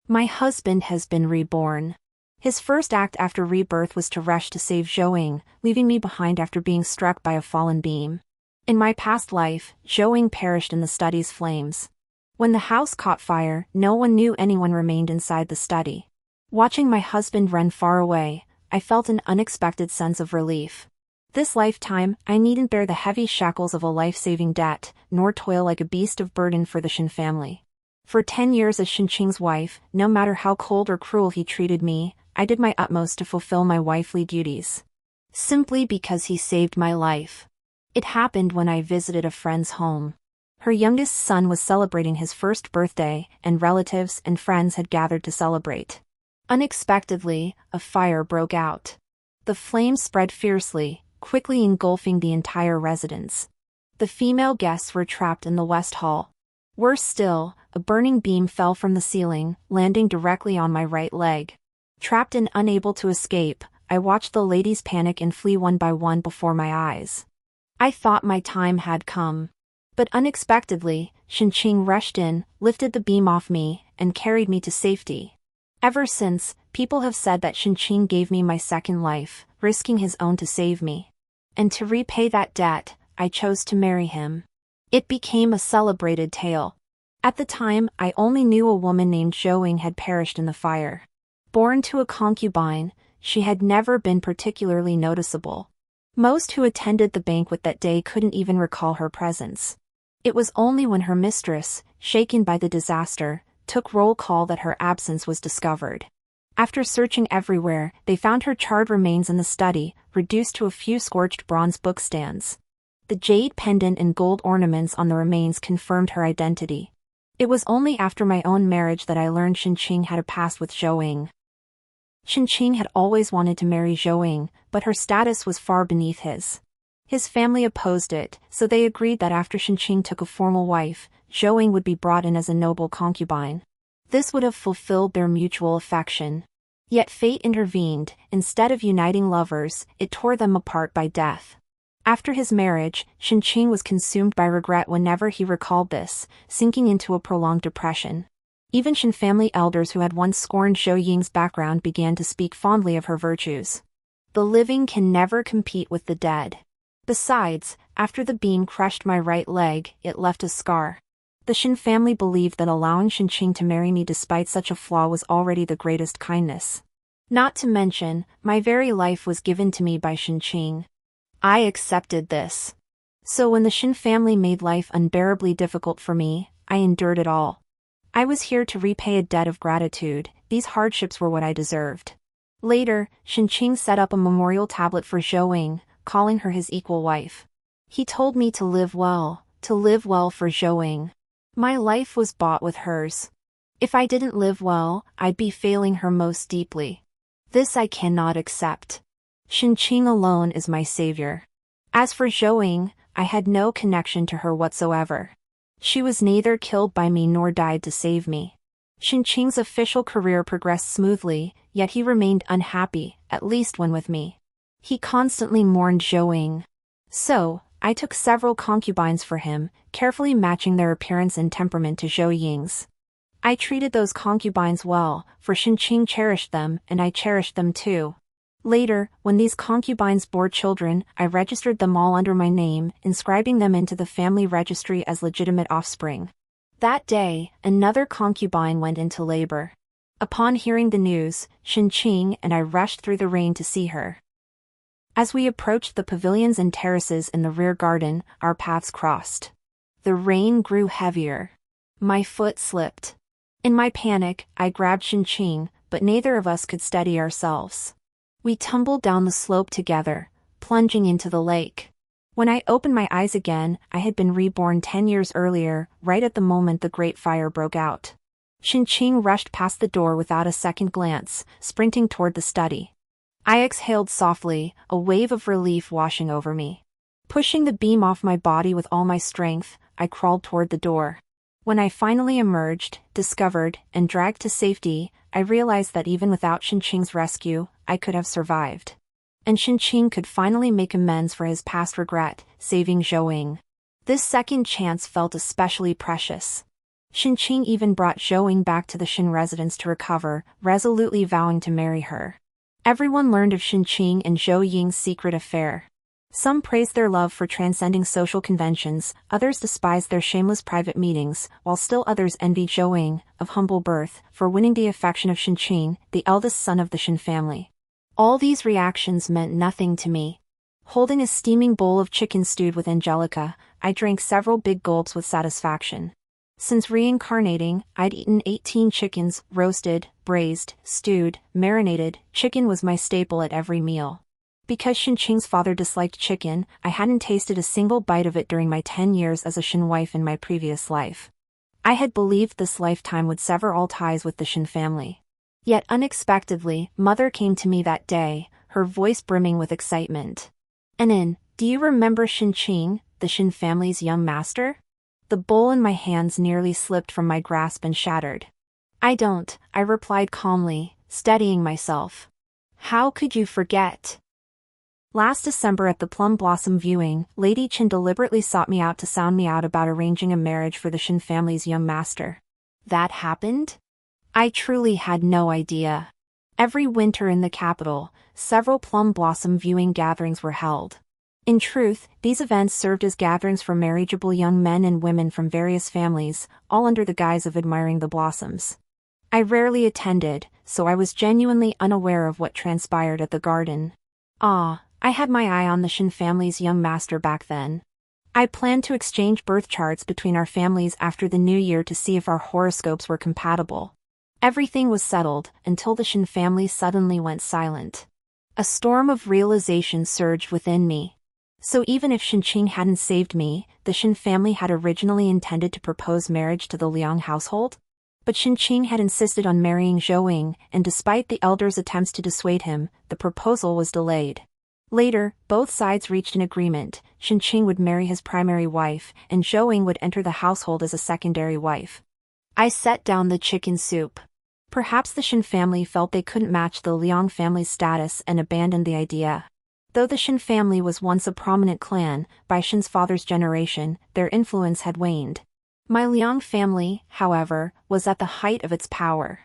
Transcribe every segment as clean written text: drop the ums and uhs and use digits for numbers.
My husband has been reborn. His first act after rebirth was to rush to save Zhou, leaving me behind after being struck by a fallen beam. In my past life, Zhou perished in the study's flames. When the house caught fire, no one knew anyone remained inside the study. Watching my husband run far away, I felt an unexpected sense of relief. This lifetime, I needn't bear the heavy shackles of a life-saving debt, nor toil like a beast of burden for the Shen family. For 10 years as Shenqing's wife, no matter how cold or cruel he treated me, I did my utmost to fulfill my wifely duties. Simply because he saved my life. It happened when I visited a friend's home. Her youngest son was celebrating his first birthday, and relatives and friends had gathered to celebrate. Unexpectedly, a fire broke out. The flames spread fiercely, quickly engulfing the entire residence. The female guests were trapped in the West Hall. Worse still, a burning beam fell from the ceiling, landing directly on my right leg. Trapped and unable to escape, I watched the ladies panic and flee one by one before my eyes. I thought my time had come. But unexpectedly, Shenqing rushed in, lifted the beam off me, and carried me to safety. Ever since, people have said that Shenqing gave me my second life, risking his own to save me. And to repay that debt, I chose to marry him. It became a celebrated tale. At the time, I only knew a woman named Zhou had perished in the fire. Born to a concubine, she had never been particularly noticeable. Most who attended the banquet that day couldn't even recall her presence. It was only when her mistress, shaken by the disaster, took roll call that her absence was discovered. After searching everywhere, they found her charred remains in the study, reduced to a few scorched bronze bookstands. The jade pendant and gold ornaments on the remains confirmed her identity. It was only after my own marriage that I learned Shenqing had a past with Zhou. Shenqing had always wanted to marry Zhou, but her status was far beneath his. His family opposed it, so they agreed that after Shenqing took a formal wife, Zhou would be brought in as a noble concubine. This would have fulfilled their mutual affection. Yet fate intervened. Instead of uniting lovers, it tore them apart by death. After his marriage, Shenqing was consumed by regret whenever he recalled this, sinking into a prolonged depression. Even Shen family elders who had once scorned Zhou Ying's background began to speak fondly of her virtues. The living can never compete with the dead. Besides, after the beam crushed my right leg, it left a scar. The Shen family believed that allowing Shenqing to marry me despite such a flaw was already the greatest kindness. Not to mention, my very life was given to me by Shenqing. I accepted this. So when the Shen family made life unbearably difficult for me, I endured it all. I was here to repay a debt of gratitude. These hardships were what I deserved. Later, Shenqing set up a memorial tablet for Zhou, calling her his equal wife. He told me to live well for Zhou. My life was bought with hers. If I didn't live well, I'd be failing her most deeply. This I cannot accept. Shenqing alone is my savior. As for Zhou, I had no connection to her whatsoever. She was neither killed by me nor died to save me. Shenqing's official career progressed smoothly, yet he remained unhappy, at least when with me. He constantly mourned Zhou. So, I took several concubines for him, carefully matching their appearance and temperament to Zhou Ying's. I treated those concubines well, for Shenqing cherished them and I cherished them too. Later, when these concubines bore children, I registered them all under my name, inscribing them into the family registry as legitimate offspring. That day, another concubine went into labor. Upon hearing the news, Shenqing and I rushed through the rain to see her. As we approached the pavilions and terraces in the rear garden, our paths crossed. The rain grew heavier. My foot slipped. In my panic, I grabbed Shenqing, but neither of us could steady ourselves. We tumbled down the slope together, plunging into the lake. When I opened my eyes again, I had been reborn 10 years earlier, right at the moment the great fire broke out. Shenqing rushed past the door without a second glance, sprinting toward the study. I exhaled softly, a wave of relief washing over me. Pushing the beam off my body with all my strength, I crawled toward the door. When I finally emerged, discovered, and dragged to safety, I realized that even without Shenqing's rescue, I could have survived. And Shenqing could finally make amends for his past regret, saving Zhou. This second chance felt especially precious. Qing even brought Zhou back to the Shen residence to recover, resolutely vowing to marry her. Everyone learned of Qing and Zhou Ying's secret affair. Some praised their love for transcending social conventions, others despised their shameless private meetings, while still others envied Zhou Ying, of humble birth, for winning the affection of Qing, the eldest son of the Shen family. All these reactions meant nothing to me. Holding a steaming bowl of chicken stewed with Angelica, I drank several big gulps with satisfaction. Since reincarnating, I'd eaten 18 chickens, roasted, braised, stewed, marinated. Chicken was my staple at every meal. Because Qing's father disliked chicken, I hadn't tasted a single bite of it during my 10 years as a Shen wife in my previous life. I had believed this lifetime would sever all ties with the Shen family. Yet unexpectedly, Mother came to me that day, her voice brimming with excitement. "Anin, do you remember Qing, the Shen family's young master?" The bowl in my hands nearly slipped from my grasp and shattered. "I don't," I replied calmly, steadying myself. "How could you forget?" Last December at the Plum Blossom viewing, Lady Chen deliberately sought me out to sound me out about arranging a marriage for the Shen family's young master. That happened? I truly had no idea. Every winter in the capital, several Plum Blossom viewing gatherings were held. In truth, these events served as gatherings for marriageable young men and women from various families, all under the guise of admiring the blossoms. I rarely attended, so I was genuinely unaware of what transpired at the garden. I had my eye on the Shen family's young master back then. I planned to exchange birth charts between our families after the new year to see if our horoscopes were compatible. Everything was settled, until the Shen family suddenly went silent. A storm of realization surged within me. So even if Qing hadn't saved me, the Shen family had originally intended to propose marriage to the Liang household? But Qing had insisted on marrying Zhou Ying, and despite the elders' attempts to dissuade him, the proposal was delayed. Later, both sides reached an agreement. Qing would marry his primary wife, and Zhou Ying would enter the household as a secondary wife. I set down the chicken soup. Perhaps the Shen family felt they couldn't match the Liang family's status and abandoned the idea. Though the Shen family was once a prominent clan, by Shen's father's generation, their influence had waned. My Liang family, however, was at the height of its power.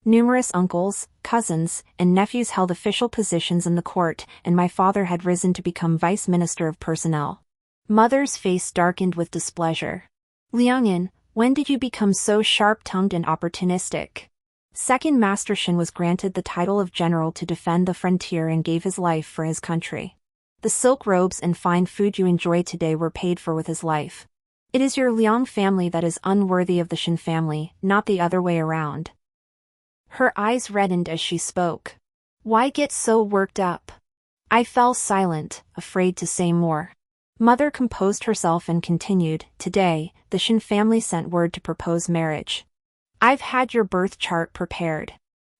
Numerous uncles, cousins, and nephews held official positions in the court, and my father had risen to become Vice Minister of Personnel. Mother's face darkened with displeasure. "Liangyin, when did you become so sharp-tongued and opportunistic?" Second Master Shen was granted the title of general to defend the frontier and gave his life for his country. The silk robes and fine food you enjoy today were paid for with his life. It is your Liang family that is unworthy of the Shen family, not the other way around. Her eyes reddened as she spoke. Why get so worked up? I fell silent, afraid to say more. Mother composed herself and continued, "Today, the Shen family sent word to propose marriage. I've had your birth chart prepared.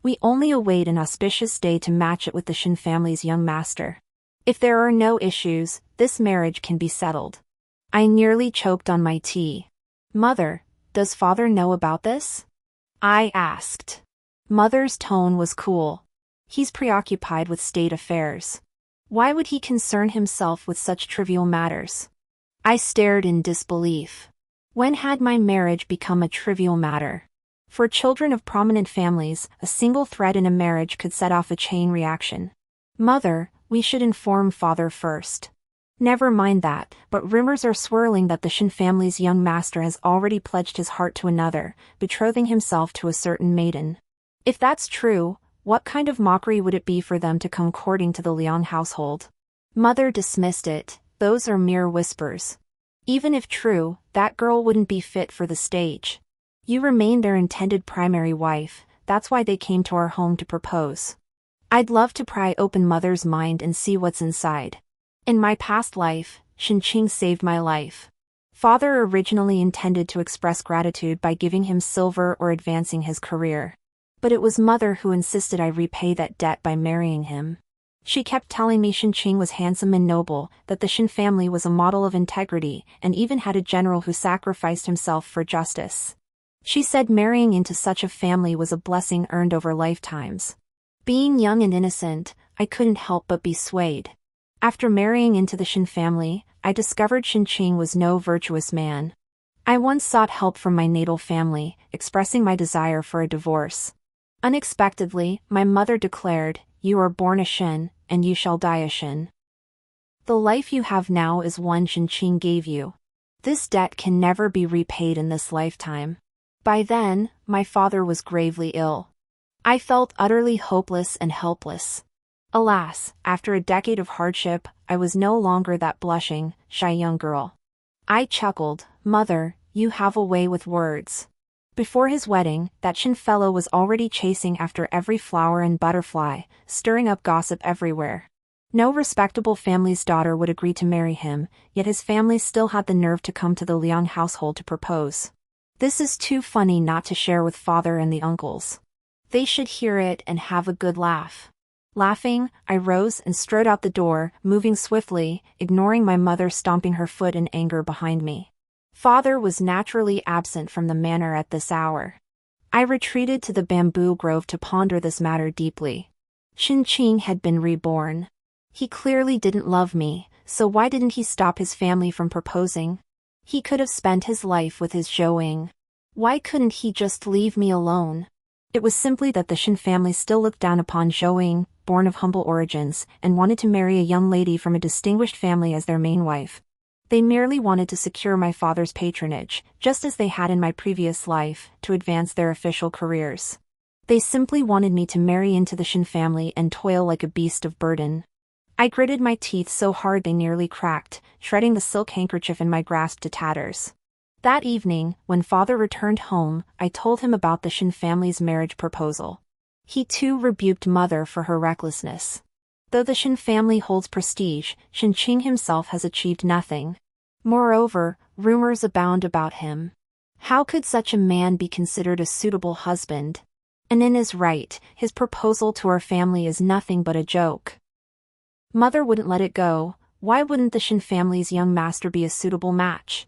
We only await an auspicious day to match it with the Shen family's young master. If there are no issues, this marriage can be settled." I nearly choked on my tea. "Mother, does father know about this?" I asked. Mother's tone was cool. "He's preoccupied with state affairs. Why would he concern himself with such trivial matters?" I stared in disbelief. When had my marriage become a trivial matter? For children of prominent families, a single thread in a marriage could set off a chain reaction. "Mother, we should inform father first." "Never mind that, but rumors are swirling that the Shen family's young master has already pledged his heart to another, betrothing himself to a certain maiden. If that's true, what kind of mockery would it be for them to come courting to the Liang household?" Mother dismissed it. "Those are mere whispers. Even if true, that girl wouldn't be fit for the stage. You remain their intended primary wife, that's why they came to our home to propose." I'd love to pry open Mother's mind and see what's inside. In my past life, Qing saved my life. Father originally intended to express gratitude by giving him silver or advancing his career. But it was Mother who insisted I repay that debt by marrying him. She kept telling me Qing was handsome and noble, that the Shen family was a model of integrity, and even had a general who sacrificed himself for justice. She said marrying into such a family was a blessing earned over lifetimes. Being young and innocent, I couldn't help but be swayed. After marrying into the Shen family, I discovered Qing was no virtuous man. I once sought help from my natal family, expressing my desire for a divorce. Unexpectedly, my mother declared, "You are born a Shen, and you shall die a Shen. The life you have now is one Shen Qing gave you. This debt can never be repaid in this lifetime." By then, my father was gravely ill. I felt utterly hopeless and helpless. Alas, after a decade of hardship, I was no longer that blushing, shy young girl. I chuckled, "Mother, you have a way with words." Before his wedding, that Shen fellow was already chasing after every flower and butterfly, stirring up gossip everywhere. No respectable family's daughter would agree to marry him, yet his family still had the nerve to come to the Liang household to propose. This is too funny not to share with father and the uncles. They should hear it and have a good laugh. Laughing, I rose and strode out the door, moving swiftly, ignoring my mother stomping her foot in anger behind me. Father was naturally absent from the manor at this hour. I retreated to the bamboo grove to ponder this matter deeply. Shen Qing had been reborn. He clearly didn't love me, so why didn't he stop his family from proposing? He could have spent his life with his Zhou. Why couldn't he just leave me alone? It was simply that the Shen family still looked down upon Zhou, born of humble origins, and wanted to marry a young lady from a distinguished family as their main wife. They merely wanted to secure my father's patronage, just as they had in my previous life, to advance their official careers. They simply wanted me to marry into the Shen family and toil like a beast of burden. I gritted my teeth so hard they nearly cracked, shredding the silk handkerchief in my grasp to tatters. That evening, when father returned home, I told him about the Shen family's marriage proposal. He too rebuked mother for her recklessness. Though the Shen family holds prestige, Shen Qing himself has achieved nothing. Moreover, rumors abound about him. How could such a man be considered a suitable husband? And in his right, his proposal to our family is nothing but a joke. Mother wouldn't let it go. Why wouldn't the Shen family's young master be a suitable match?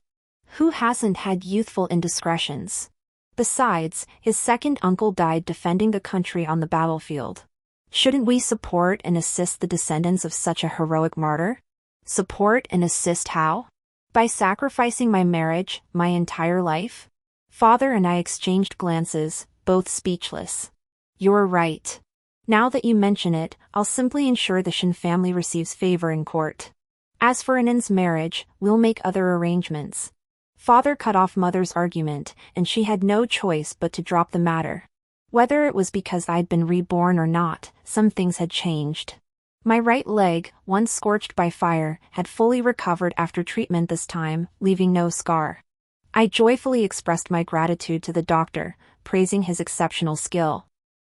Who hasn't had youthful indiscretions? Besides, his second uncle died defending the country on the battlefield. Shouldn't we support and assist the descendants of such a heroic martyr? Support and assist how? By sacrificing my marriage, my entire life? Father and I exchanged glances, both speechless. You're right. Now that you mention it, I'll simply ensure the Shen family receives favor in court. As for Annen's marriage, we'll make other arrangements. Father cut off mother's argument, and she had no choice but to drop the matter. Whether it was because I'd been reborn or not, some things had changed. My right leg, once scorched by fire, had fully recovered after treatment this time, leaving no scar. I joyfully expressed my gratitude to the doctor, praising his exceptional skill.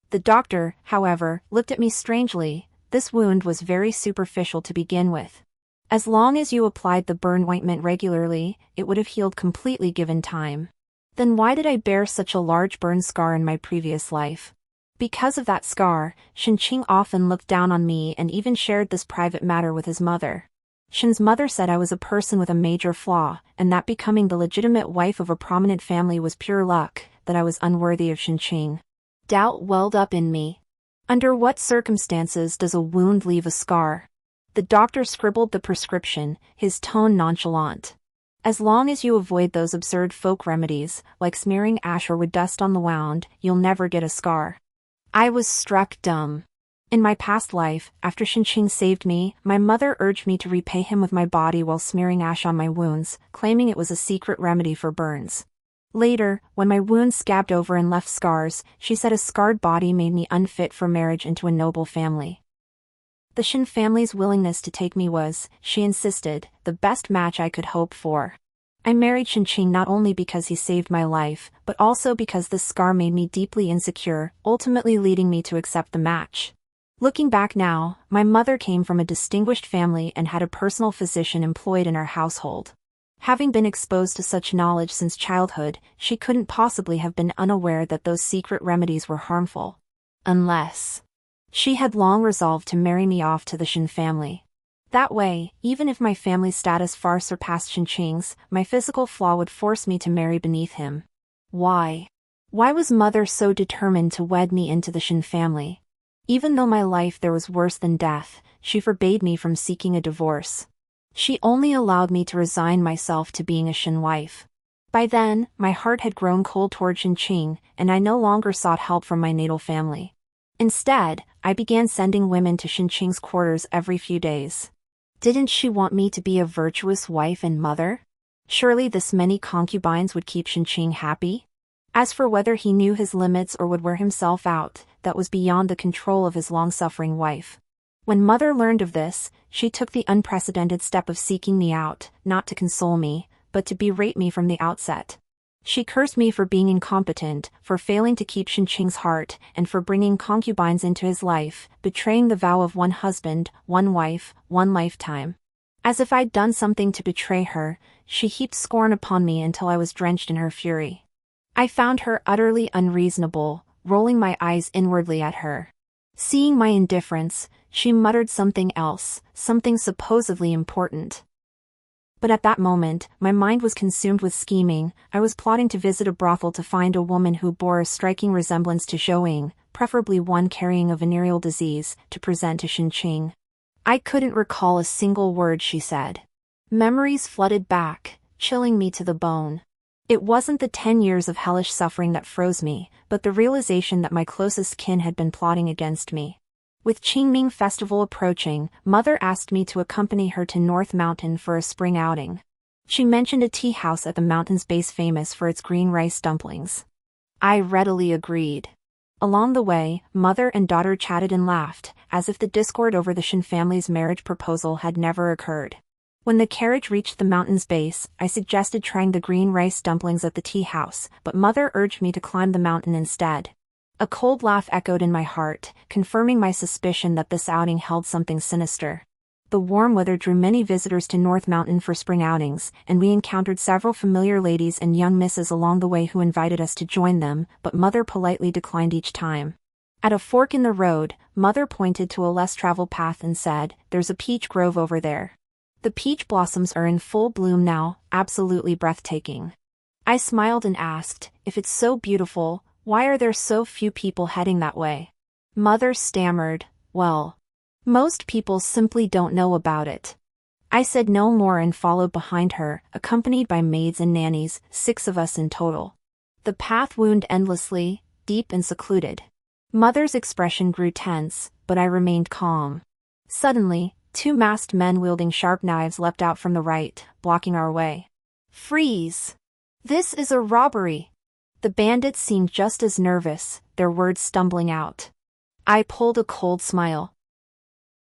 The doctor, however, looked at me strangely. This wound was very superficial to begin with. As long as you applied the burn ointment regularly, it would have healed completely given time. Then why did I bear such a large burn scar in my previous life? Because of that scar, Shen Qing often looked down on me and even shared this private matter with his mother. Shen's mother said I was a person with a major flaw, and that becoming the legitimate wife of a prominent family was pure luck, that I was unworthy of Shen Qing. Doubt welled up in me. Under what circumstances does a wound leave a scar? The doctor scribbled the prescription, his tone nonchalant. As long as you avoid those absurd folk remedies, like smearing ash or wood dust on the wound, you'll never get a scar. I was struck dumb. In my past life, after Shen Qing saved me, my mother urged me to repay him with my body while smearing ash on my wounds, claiming it was a secret remedy for burns. Later, when my wounds scabbed over and left scars, she said a scarred body made me unfit for marriage into a noble family. The Shen family's willingness to take me was, she insisted, the best match I could hope for. I married Shen Qing not only because he saved my life, but also because this scar made me deeply insecure, ultimately leading me to accept the match. Looking back now, my mother came from a distinguished family and had a personal physician employed in our household. Having been exposed to such knowledge since childhood, she couldn't possibly have been unaware that those secret remedies were harmful. Unless she had long resolved to marry me off to the Shen family. That way, even if my family status far surpassed Shen Qing's, my physical flaw would force me to marry beneath him. Why? Why was mother so determined to wed me into the Shen family? Even though my life there was worse than death, she forbade me from seeking a divorce. She only allowed me to resign myself to being a Shen wife. By then, my heart had grown cold toward Shen, and I no longer sought help from my natal family. Instead, I began sending women to Shen's quarters every few days. Didn't she want me to be a virtuous wife and mother? Surely this many concubines would keep Shen happy? As for whether he knew his limits or would wear himself out, that was beyond the control of his long-suffering wife. When Mother learned of this, she took the unprecedented step of seeking me out, not to console me, but to berate me from the outset. She cursed me for being incompetent, for failing to keep Shen's heart, and for bringing concubines into his life, betraying the vow of one husband, one wife, one lifetime. As if I'd done something to betray her, she heaped scorn upon me until I was drenched in her fury. I found her utterly unreasonable, rolling my eyes inwardly at her. Seeing my indifference, she muttered something else, something supposedly important. But at that moment, my mind was consumed with scheming. I was plotting to visit a brothel to find a woman who bore a striking resemblance to Zhou, preferably one carrying a venereal disease, to present to Shen. I couldn't recall a single word she said. Memories flooded back, chilling me to the bone. It wasn't the 10 years of hellish suffering that froze me, but the realization that my closest kin had been plotting against me. With Qingming festival approaching, Mother asked me to accompany her to North Mountain for a spring outing. She mentioned a tea house at the mountain's base famous for its green rice dumplings. I readily agreed. Along the way, mother and daughter chatted and laughed, as if the discord over the Shen family's marriage proposal had never occurred. When the carriage reached the mountain's base, I suggested trying the green rice dumplings at the tea house, but mother urged me to climb the mountain instead. A cold laugh echoed in my heart, confirming my suspicion that this outing held something sinister. The warm weather drew many visitors to North Mountain for spring outings, and we encountered several familiar ladies and young misses along the way who invited us to join them, but mother politely declined each time. At a fork in the road, mother pointed to a less-traveled path and said, "There's a peach grove over there. The peach blossoms are in full bloom now, absolutely breathtaking." I smiled and asked, "If it's so beautiful, why are there so few people heading that way?" Mother stammered, "Well, most people simply don't know about it." I said no more and followed behind her, accompanied by maids and nannies, 6 of us in total. The path wound endlessly, deep and secluded. Mother's expression grew tense, but I remained calm. Suddenly, 2 masked men wielding sharp knives leapt out from the right, blocking our way. "Freeze! This is a robbery!" The bandits seemed just as nervous, their words stumbling out. I pulled a cold smile.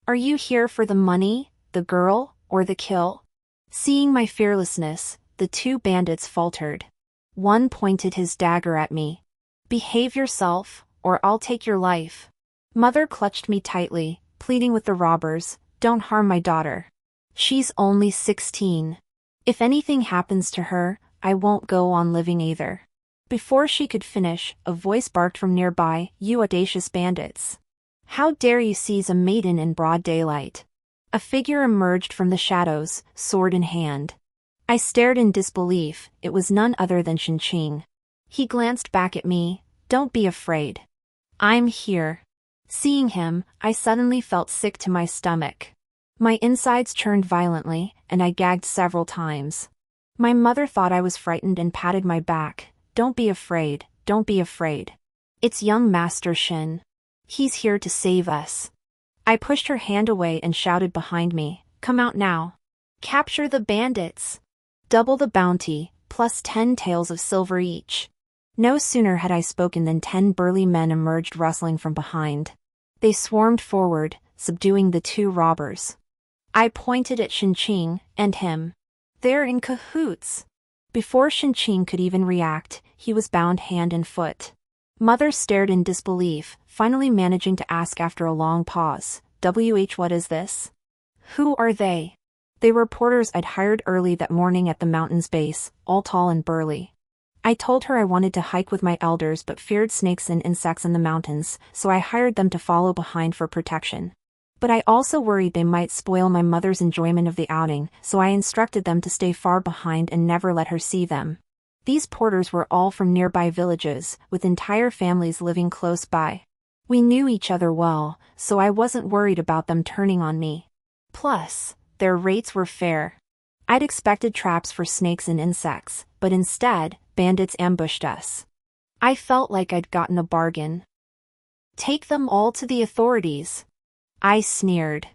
"Are you here for the money, the girl, or the kill?" Seeing my fearlessness, the 2 bandits faltered. One pointed his dagger at me. "Behave yourself, or I'll take your life." Mother clutched me tightly, pleading with the robbers, "Don't harm my daughter. She's only 16. If anything happens to her, I won't go on living either." Before she could finish, a voice barked from nearby, "You audacious bandits! How dare you seize a maiden in broad daylight?" A figure emerged from the shadows, sword in hand. I stared in disbelief. It was none other than Shen. He glanced back at me. "Don't be afraid. I'm here." Seeing him, I suddenly felt sick to my stomach. My insides churned violently, and I gagged several times. My mother thought I was frightened and patted my back. "Don't be afraid, don't be afraid. It's young Master Shen. He's here to save us." I pushed her hand away and shouted behind me, "Come out now. Capture the bandits. Double the bounty, plus 10 taels of silver each." No sooner had I spoken than 10 burly men emerged rustling from behind. They swarmed forward, subduing the 2 robbers. I pointed at Shen and him. "They're in cahoots." Before Shen could even react, he was bound hand and foot. Mother stared in disbelief, finally managing to ask after a long pause, "What is this? Who are they?" They were porters I'd hired early that morning at the mountain's base, all tall and burly. I told her I wanted to hike with my elders but feared snakes and insects in the mountains, so I hired them to follow behind for protection. But I also worried they might spoil my mother's enjoyment of the outing, so I instructed them to stay far behind and never let her see them. These porters were all from nearby villages, with entire families living close by. We knew each other well, so I wasn't worried about them turning on me. Plus, their rates were fair. I'd expected traps for snakes and insects, but instead, bandits ambushed us. I felt like I'd gotten a bargain. Take them all to the authorities, I sneered.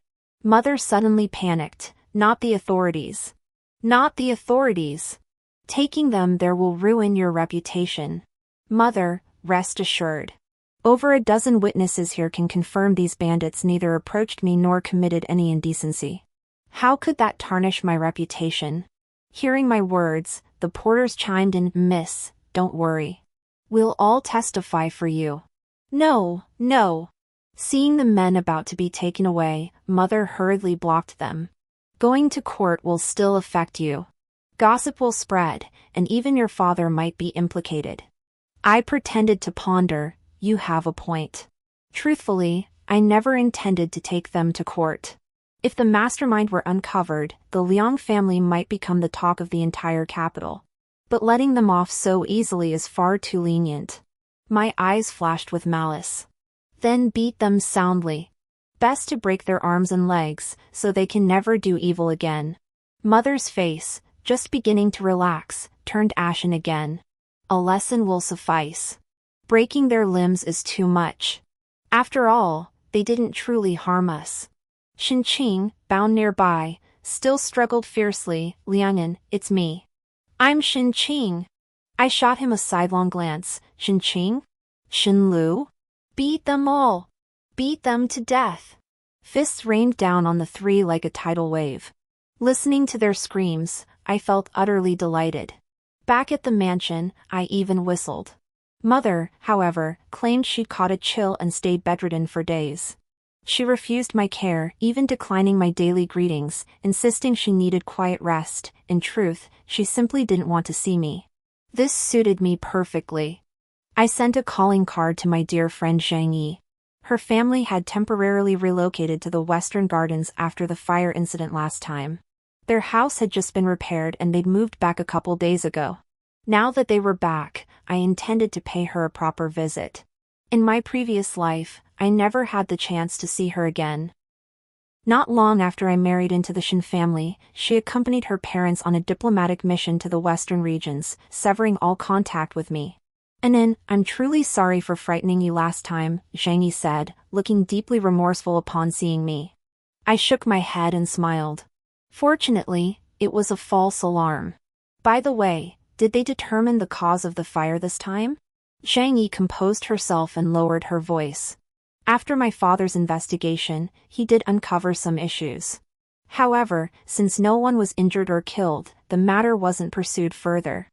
Mother suddenly panicked. Not the authorities. Not the authorities. Taking them there will ruin your reputation. Mother, rest assured. Over a dozen witnesses here can confirm these bandits neither approached me nor committed any indecency. How could that tarnish my reputation? Hearing my words, the porters chimed in, Miss, don't worry. We'll all testify for you. No, no. Seeing the men about to be taken away, Mother hurriedly blocked them. Going to court will still affect you. Gossip will spread, and even your father might be implicated. I pretended to ponder. You have a point. Truthfully, I never intended to take them to court. If the mastermind were uncovered, the Liang family might become the talk of the entire capital. But letting them off so easily is far too lenient. My eyes flashed with malice. Then beat them soundly. Best to break their arms and legs, so they can never do evil again. Mother's face, just beginning to relax, turned ashen again. A lesson will suffice. Breaking their limbs is too much. After all, they didn't truly harm us. Shen Qing, bound nearby, still struggled fiercely. Liang'an, it's me. I'm Shen Qing. I shot him a sidelong glance. Shen Qing? Shen Lu? Beat them all. Beat them to death. Fists rained down on the three like a tidal wave. Listening to their screams, I felt utterly delighted. Back at the mansion, I even whistled. Mother, however, claimed she'd caught a chill and stayed bedridden for days. She refused my care, even declining my daily greetings, insisting she needed quiet rest. In truth, she simply didn't want to see me. This suited me perfectly. I sent a calling card to my dear friend Zhang Yi. Her family had temporarily relocated to the Western Gardens after the fire incident last time. Their house had just been repaired and they'd moved back a couple days ago. Now that they were back, I intended to pay her a proper visit. In my previous life, I never had the chance to see her again. Not long after I married into the Shen family, she accompanied her parents on a diplomatic mission to the western regions, severing all contact with me. Anan, I'm truly sorry for frightening you last time, Zhang Yi said, looking deeply remorseful upon seeing me. I shook my head and smiled. Fortunately, it was a false alarm. By the way, did they determine the cause of the fire this time? Zhang Yi composed herself and lowered her voice. After my father's investigation, he did uncover some issues. However, since no one was injured or killed, the matter wasn't pursued further.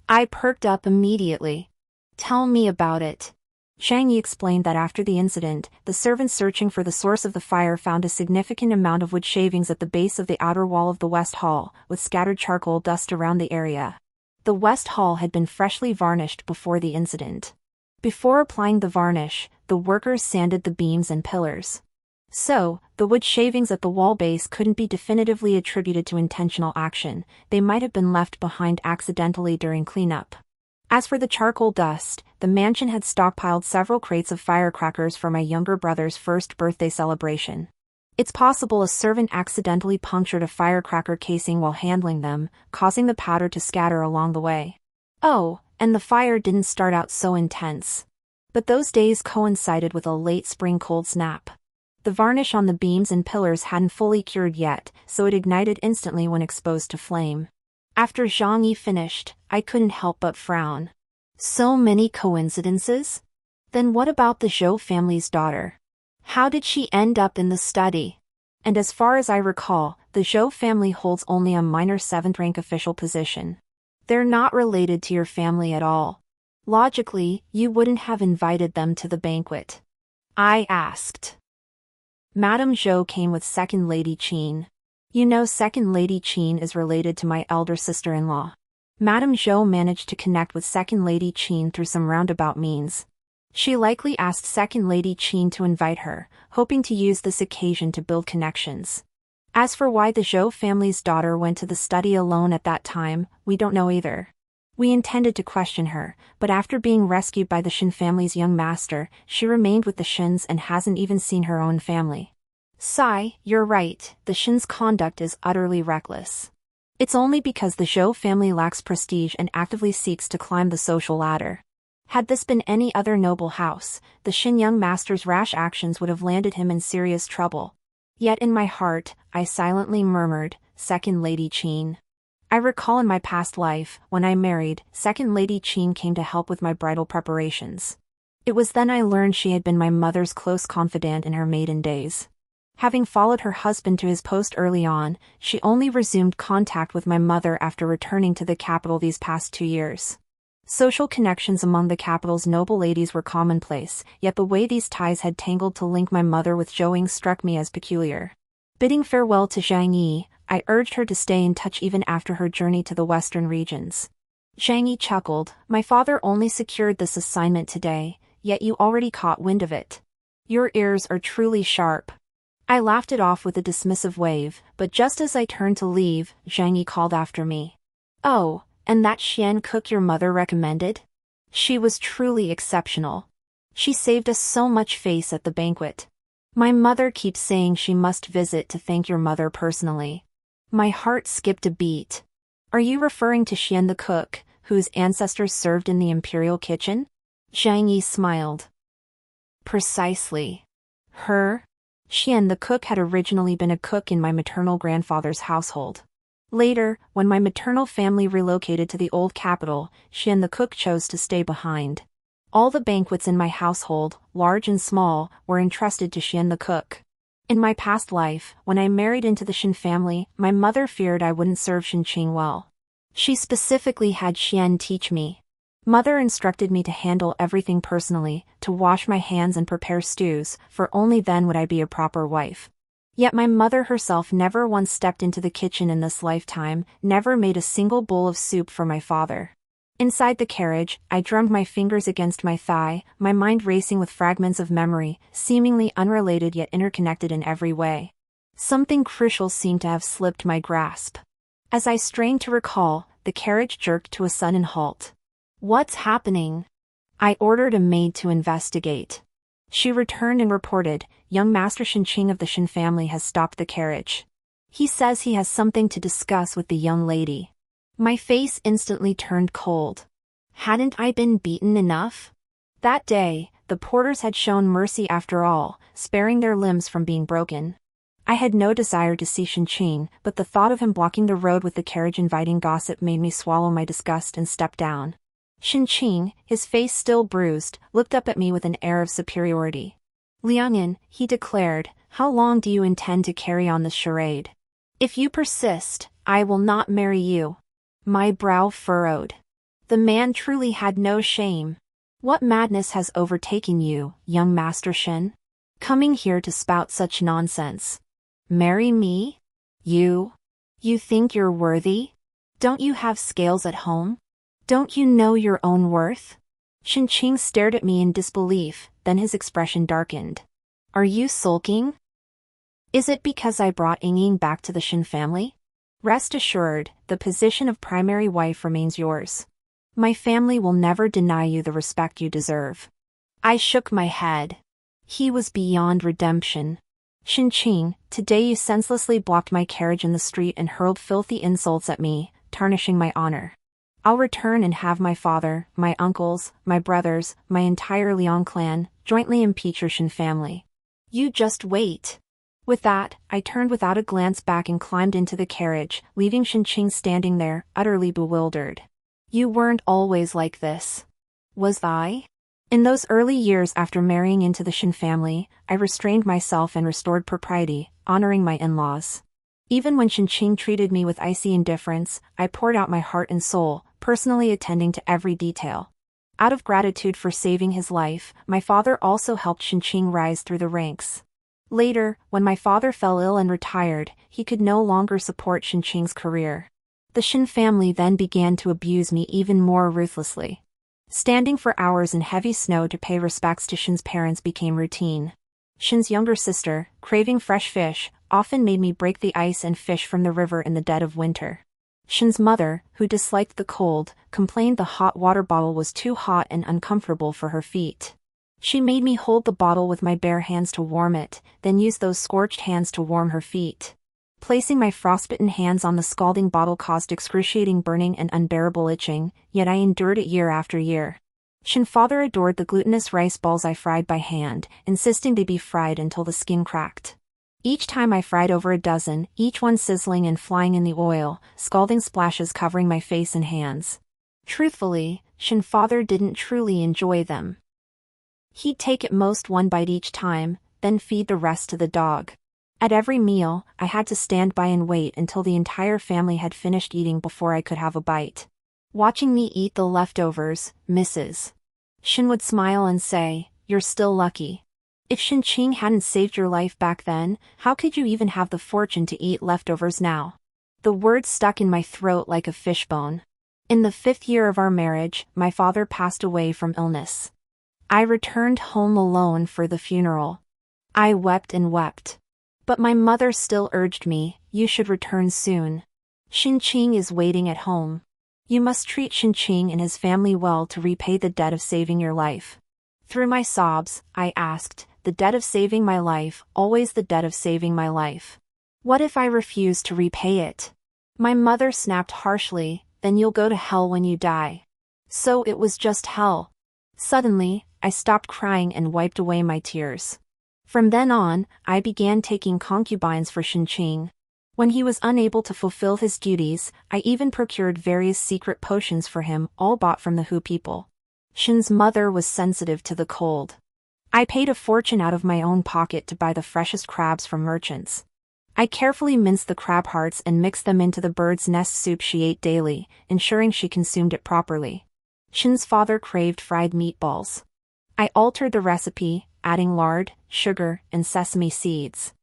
I perked up immediately. Tell me about it. Zhang Yi explained that after the incident, the servants searching for the source of the fire found a significant amount of wood shavings at the base of the outer wall of the West Hall, with scattered charcoal dust around the area. The West Hall had been freshly varnished before the incident. Before applying the varnish, the workers sanded the beams and pillars. So, the wood shavings at the wall base couldn't be definitively attributed to intentional action, they might have been left behind accidentally during cleanup. As for the charcoal dust, the mansion had stockpiled several crates of firecrackers for my younger brother's first birthday celebration. It's possible a servant accidentally punctured a firecracker casing while handling them, causing the powder to scatter along the way. Oh, and the fire didn't start out so intense. But those days coincided with a late spring cold snap. The varnish on the beams and pillars hadn't fully cured yet, so it ignited instantly when exposed to flame. After Zhang Yi finished, I couldn't help but frown. So many coincidences? Then what about the Zhou family's daughter? How did she end up in the study? And as far as I recall, the Zhou family holds only a minor 7th rank official position. They're not related to your family at all. Logically, you wouldn't have invited them to the banquet. I asked. Madame Zhou came with Second Lady Qin. You know Second Lady Qin is related to my elder sister-in-law. Madame Zhou managed to connect with Second Lady Qin through some roundabout means. She likely asked Second Lady Qin to invite her, hoping to use this occasion to build connections. As for why the Zhou family's daughter went to the study alone at that time, we don't know either. We intended to question her, but after being rescued by the Shen family's young master, she remained with the Shens and hasn't even seen her own family. Sigh, you're right, the Shen's conduct is utterly reckless. It's only because the Zhou family lacks prestige and actively seeks to climb the social ladder. Had this been any other noble house, the Shen young master's rash actions would have landed him in serious trouble. Yet in my heart, I silently murmured, "Second Lady Qin." I recall in my past life, when I married, Second Lady Qin came to help with my bridal preparations. It was then I learned she had been my mother's close confidant in her maiden days. Having followed her husband to his post early on, she only resumed contact with my mother after returning to the capital these past 2 years. Social connections among the capital's noble ladies were commonplace, yet the way these ties had tangled to link my mother with Zhou struck me as peculiar. Bidding farewell to Zhang Yi, I urged her to stay in touch even after her journey to the western regions. Zhang Yi chuckled, "My father only secured this assignment today, yet you already caught wind of it. Your ears are truly sharp." I laughed it off with a dismissive wave, but just as I turned to leave, Zhang Yi called after me. "Oh, and that Shen cook your mother recommended? She was truly exceptional. She saved us so much face at the banquet. My mother keeps saying she must visit to thank your mother personally." My heart skipped a beat. "Are you referring to Shen the cook, whose ancestors served in the imperial kitchen?" Zhang Yi smiled. "Precisely. Her?" Shen the cook had originally been a cook in my maternal grandfather's household. Later, when my maternal family relocated to the old capital, Shen the cook chose to stay behind. All the banquets in my household, large and small, were entrusted to Shen the cook. In my past life, when I married into the Shen family, my mother feared I wouldn't serve Shen well. She specifically had Shen teach me. Mother instructed me to handle everything personally, to wash my hands and prepare stews, for only then would I be a proper wife. Yet my mother herself never once stepped into the kitchen in this lifetime, never made a single bowl of soup for my father. Inside the carriage, I drummed my fingers against my thigh, my mind racing with fragments of memory, seemingly unrelated yet interconnected in every way. Something crucial seemed to have slipped my grasp. As I strained to recall, the carriage jerked to a sudden halt. "What's happening?" I ordered a maid to investigate. She returned and reported, "Young Master Shen of the Shen family has stopped the carriage. He says he has something to discuss with the young lady." My face instantly turned cold. Hadn't I been beaten enough? That day, the porters had shown mercy after all, sparing their limbs from being broken. I had no desire to see Shen, but the thought of him blocking the road with the carriage inviting gossip made me swallow my disgust and step down. Shen, his face still bruised, looked up at me with an air of superiority. "Liangyan," he declared, "how long do you intend to carry on this charade? If you persist, I will not marry you." My brow furrowed. The man truly had no shame. "What madness has overtaken you, young Master Shen? Coming here to spout such nonsense. Marry me? You? You think you're worthy? Don't you have scales at home? Don't you know your own worth?" Shen stared at me in disbelief, then his expression darkened. "Are you sulking? Is it because I brought Ying back to the Shen family? Rest assured, the position of primary wife remains yours. My family will never deny you the respect you deserve." I shook my head. He was beyond redemption. "Shen, today you senselessly blocked my carriage in the street and hurled filthy insults at me, tarnishing my honor. I'll return and have my father, my uncles, my brothers, my entire Liang clan, jointly impeach your Shen family. You just wait." With that, I turned without a glance back and climbed into the carriage, leaving Shen standing there, utterly bewildered. "You weren't always like this. Was I?" In those early years after marrying into the Shen family, I restrained myself and restored propriety, honoring my in-laws. Even when Shen treated me with icy indifference, I poured out my heart and soul, personally attending to every detail. Out of gratitude for saving his life, my father also helped Shen rise through the ranks. Later, when my father fell ill and retired, he could no longer support Shen's career. The Shen family then began to abuse me even more ruthlessly. Standing for hours in heavy snow to pay respects to Shen's parents became routine. Shen's younger sister, craving fresh fish, often made me break the ice and fish from the river in the dead of winter. Shen's mother, who disliked the cold, complained the hot water bottle was too hot and uncomfortable for her feet. She made me hold the bottle with my bare hands to warm it, then use those scorched hands to warm her feet. Placing my frostbitten hands on the scalding bottle caused excruciating burning and unbearable itching, yet I endured it year after year. Shen father adored the glutinous rice balls I fried by hand, insisting they be fried until the skin cracked. Each time I fried over a dozen, each one sizzling and flying in the oil, scalding splashes covering my face and hands. Truthfully, Shen father didn't truly enjoy them. He'd take at most one bite each time, then feed the rest to the dog. At every meal, I had to stand by and wait until the entire family had finished eating before I could have a bite. Watching me eat the leftovers, Mrs. Shen would smile and say, "You're still lucky. If Shen Qing hadn't saved your life back then, how could you even have the fortune to eat leftovers now?" The words stuck in my throat like a fishbone. In the 5th year of our marriage, my father passed away from illness. I returned home alone for the funeral. I wept and wept. But my mother still urged me, "You should return soon. Shen Qing is waiting at home. You must treat Shen Qing and his family well to repay the debt of saving your life." Through my sobs, I asked, "The debt of saving my life, always the debt of saving my life. What if I refuse to repay it?" My mother snapped harshly, "Then you'll go to hell when you die." So it was just hell. Suddenly, I stopped crying and wiped away my tears. From then on, I began taking concubines for Shen Qing. When he was unable to fulfill his duties, I even procured various secret potions for him, all bought from the Hu people. Shen's mother was sensitive to the cold. I paid a fortune out of my own pocket to buy the freshest crabs from merchants. I carefully minced the crab hearts and mixed them into the bird's nest soup she ate daily, ensuring she consumed it properly. Shen's father craved fried meatballs. I altered the recipe, adding lard, sugar, and sesame seeds.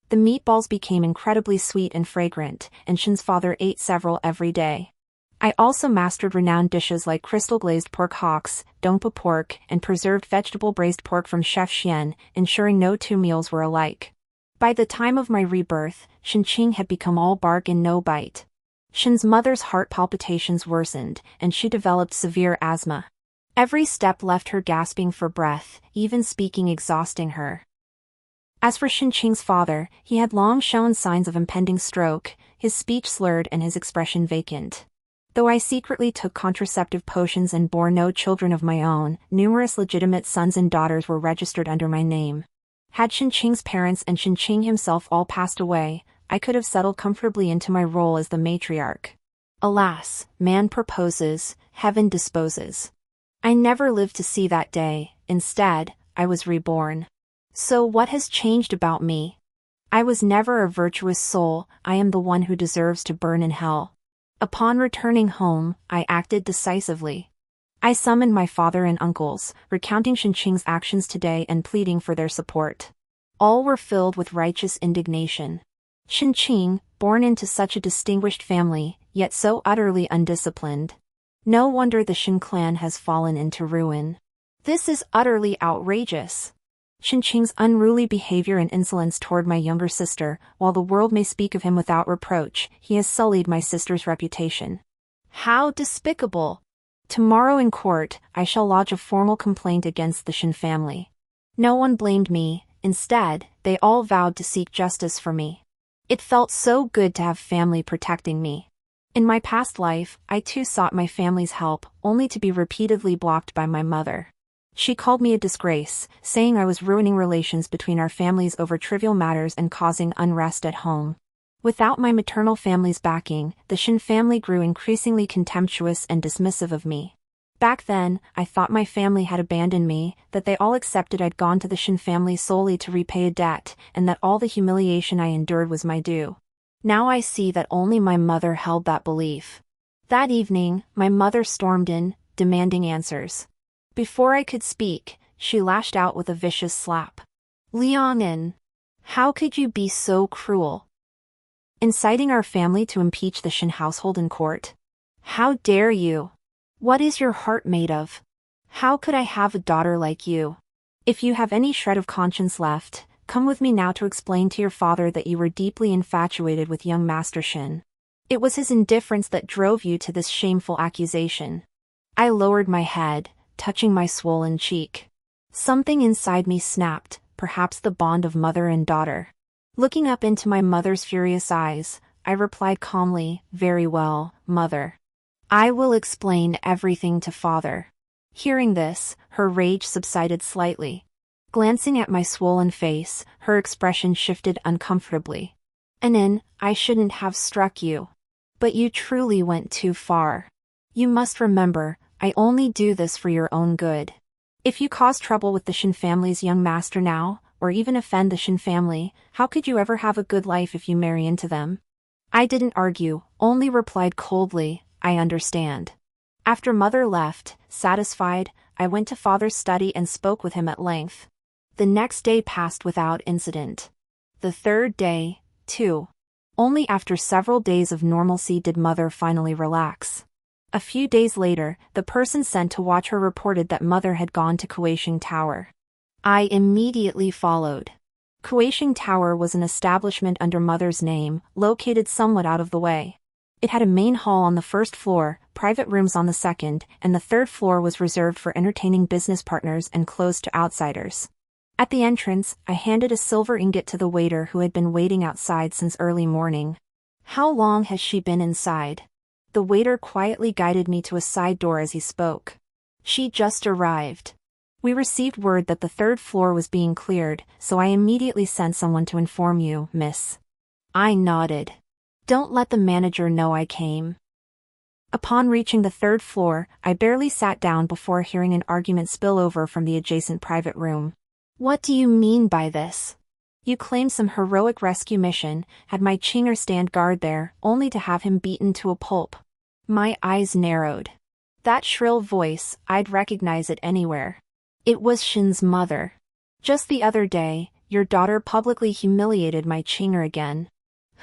The meatballs became incredibly sweet and fragrant, and Shen's father ate several every day. I also mastered renowned dishes like crystal-glazed pork hocks, dongpa pork, and preserved vegetable braised pork from Chef Shen, ensuring no two meals were alike. By the time of my rebirth, Shen Qing had become all bark and no bite. Shen's mother's heart palpitations worsened, and she developed severe asthma. Every step left her gasping for breath, even speaking exhausting her. As for Shen Qing's father, he had long shown signs of impending stroke, his speech slurred and his expression vacant. Though I secretly took contraceptive potions and bore no children of my own, numerous legitimate sons and daughters were registered under my name. Had Shen Qing's parents and Shen Qing himself all passed away, I could have settled comfortably into my role as the matriarch. Alas, man proposes, heaven disposes. I never lived to see that day. Instead, I was reborn. So what has changed about me? I was never a virtuous soul, I am the one who deserves to burn in hell. Upon returning home, I acted decisively. I summoned my father and uncles, recounting Shen Qing's actions today and pleading for their support. All were filled with righteous indignation. Shen Qing, born into such a distinguished family, yet so utterly undisciplined. No wonder the Shen clan has fallen into ruin. This is utterly outrageous. Shen Qing's unruly behavior and insolence toward my younger sister, while the world may speak of him without reproach, he has sullied my sister's reputation. How despicable! Tomorrow in court, I shall lodge a formal complaint against the Shen family. No one blamed me, instead, they all vowed to seek justice for me. It felt so good to have family protecting me. In my past life, I too sought my family's help, only to be repeatedly blocked by my mother. She called me a disgrace, saying I was ruining relations between our families over trivial matters and causing unrest at home. Without my maternal family's backing, the Shen family grew increasingly contemptuous and dismissive of me. Back then, I thought my family had abandoned me, that they all accepted I'd gone to the Shen family solely to repay a debt, and that all the humiliation I endured was my due. Now I see that only my mother held that belief. That evening, my mother stormed in, demanding answers. Before I could speak, she lashed out with a vicious slap. "Liang'an, how could you be so cruel? Inciting our family to impeach the Shen household in court? How dare you? What is your heart made of? How could I have a daughter like you? If you have any shred of conscience left, come with me now to explain to your father that you were deeply infatuated with young Master Shen. It was his indifference that drove you to this shameful accusation." I lowered my head, touching my swollen cheek. Something inside me snapped, perhaps the bond of mother and daughter. Looking up into my mother's furious eyes, I replied calmly, "Very well, mother. I will explain everything to father." Hearing this, her rage subsided slightly. Glancing at my swollen face, her expression shifted uncomfortably. "Anin, I shouldn't have struck you. But you truly went too far. You must remember, I only do this for your own good. If you cause trouble with the Shen family's young master now, or even offend the Shen family, how could you ever have a good life if you marry into them?" I didn't argue, only replied coldly, "I understand." After mother left, satisfied, I went to father's study and spoke with him at length. The next day passed without incident. The third day, too. Only after several days of normalcy did mother finally relax. A few days later, the person sent to watch her reported that mother had gone to Kueisheng Tower. I immediately followed. Kueisheng Tower was an establishment under mother's name, located somewhat out of the way. It had a main hall on the first floor, private rooms on the second, and the third floor was reserved for entertaining business partners and closed to outsiders. At the entrance, I handed a silver ingot to the waiter who had been waiting outside since early morning. "How long has she been inside?" The waiter quietly guided me to a side door as he spoke. "She just arrived. We received word that the third floor was being cleared, so I immediately sent someone to inform you, miss." I nodded. "Don't let the manager know I came." Upon reaching the third floor, I barely sat down before hearing an argument spill over from the adjacent private room. "What do you mean by this? You claim some heroic rescue mission, had my Chinger stand guard there, only to have him beaten to a pulp." My eyes narrowed. That shrill voice, I'd recognize it anywhere. It was Shen's mother. "Just the other day, your daughter publicly humiliated my Chinger again.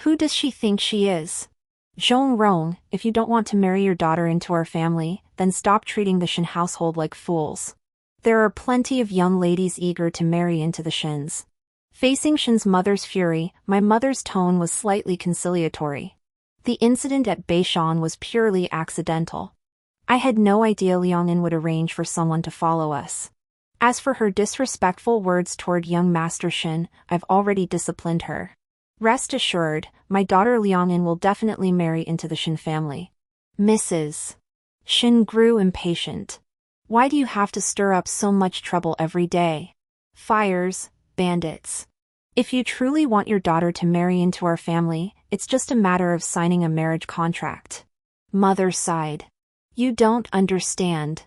Who does she think she is? Zhong Rong, if you don't want to marry your daughter into our family, then stop treating the Shen household like fools. There are plenty of young ladies eager to marry into the Shens." Facing Shen's mother's fury, my mother's tone was slightly conciliatory. The incident at Beishan was purely accidental. I had no idea Liangin would arrange for someone to follow us. As for her disrespectful words toward young Master Shen, I've already disciplined her. Rest assured, my daughter Liangin will definitely marry into the Shen family. "Mrs. Shen grew impatient. Why do you have to stir up so much trouble every day? Fires, bandits. If you truly want your daughter to marry into our family, it's just a matter of signing a marriage contract." Mother sighed. "You don't understand.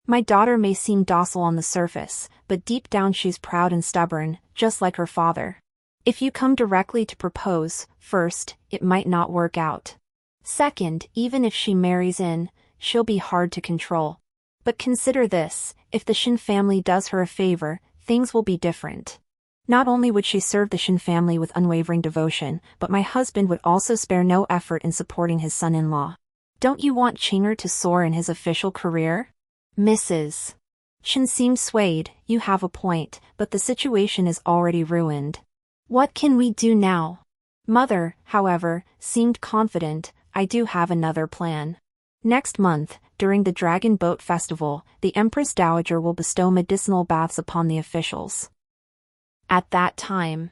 My daughter may seem docile on the surface, but deep down she's proud and stubborn, just like her father. If you come directly to propose, first, it might not work out. Second, even if she marries in, she'll be hard to control. But consider this, if the Shen family does her a favor, things will be different. Not only would she serve the Shen family with unwavering devotion, but my husband would also spare no effort in supporting his son-in-law. Don't you want Chinger to soar in his official career?" Mrs. Shen seemed swayed. "You have a point, but the situation is already ruined. What can we do now?" Mother, however, seemed confident. "I do have another plan. Next month, during the Dragon Boat Festival, the Empress Dowager will bestow medicinal baths upon the officials." At that time,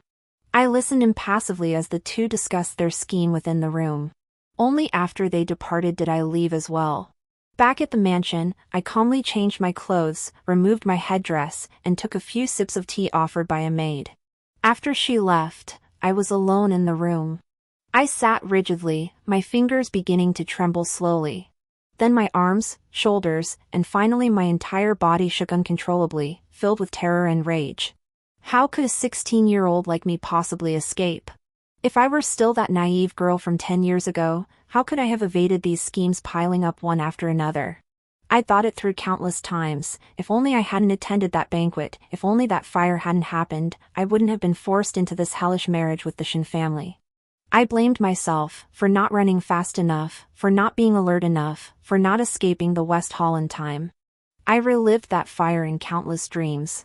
I listened impassively as the two discussed their scheme within the room. Only after they departed did I leave as well. Back at the mansion, I calmly changed my clothes, removed my headdress, and took a few sips of tea offered by a maid. After she left, I was alone in the room. I sat rigidly, my fingers beginning to tremble slowly. Then my arms, shoulders, and finally my entire body shook uncontrollably, filled with terror and rage. How could a 16-year-old like me possibly escape? If I were still that naive girl from 10 years ago, how could I have evaded these schemes piling up one after another? I'd thought it through countless times. If only I hadn't attended that banquet, if only that fire hadn't happened, I wouldn't have been forced into this hellish marriage with the Shen family. I blamed myself, for not running fast enough, for not being alert enough, for not escaping the West Hall in time. I relived that fire in countless dreams.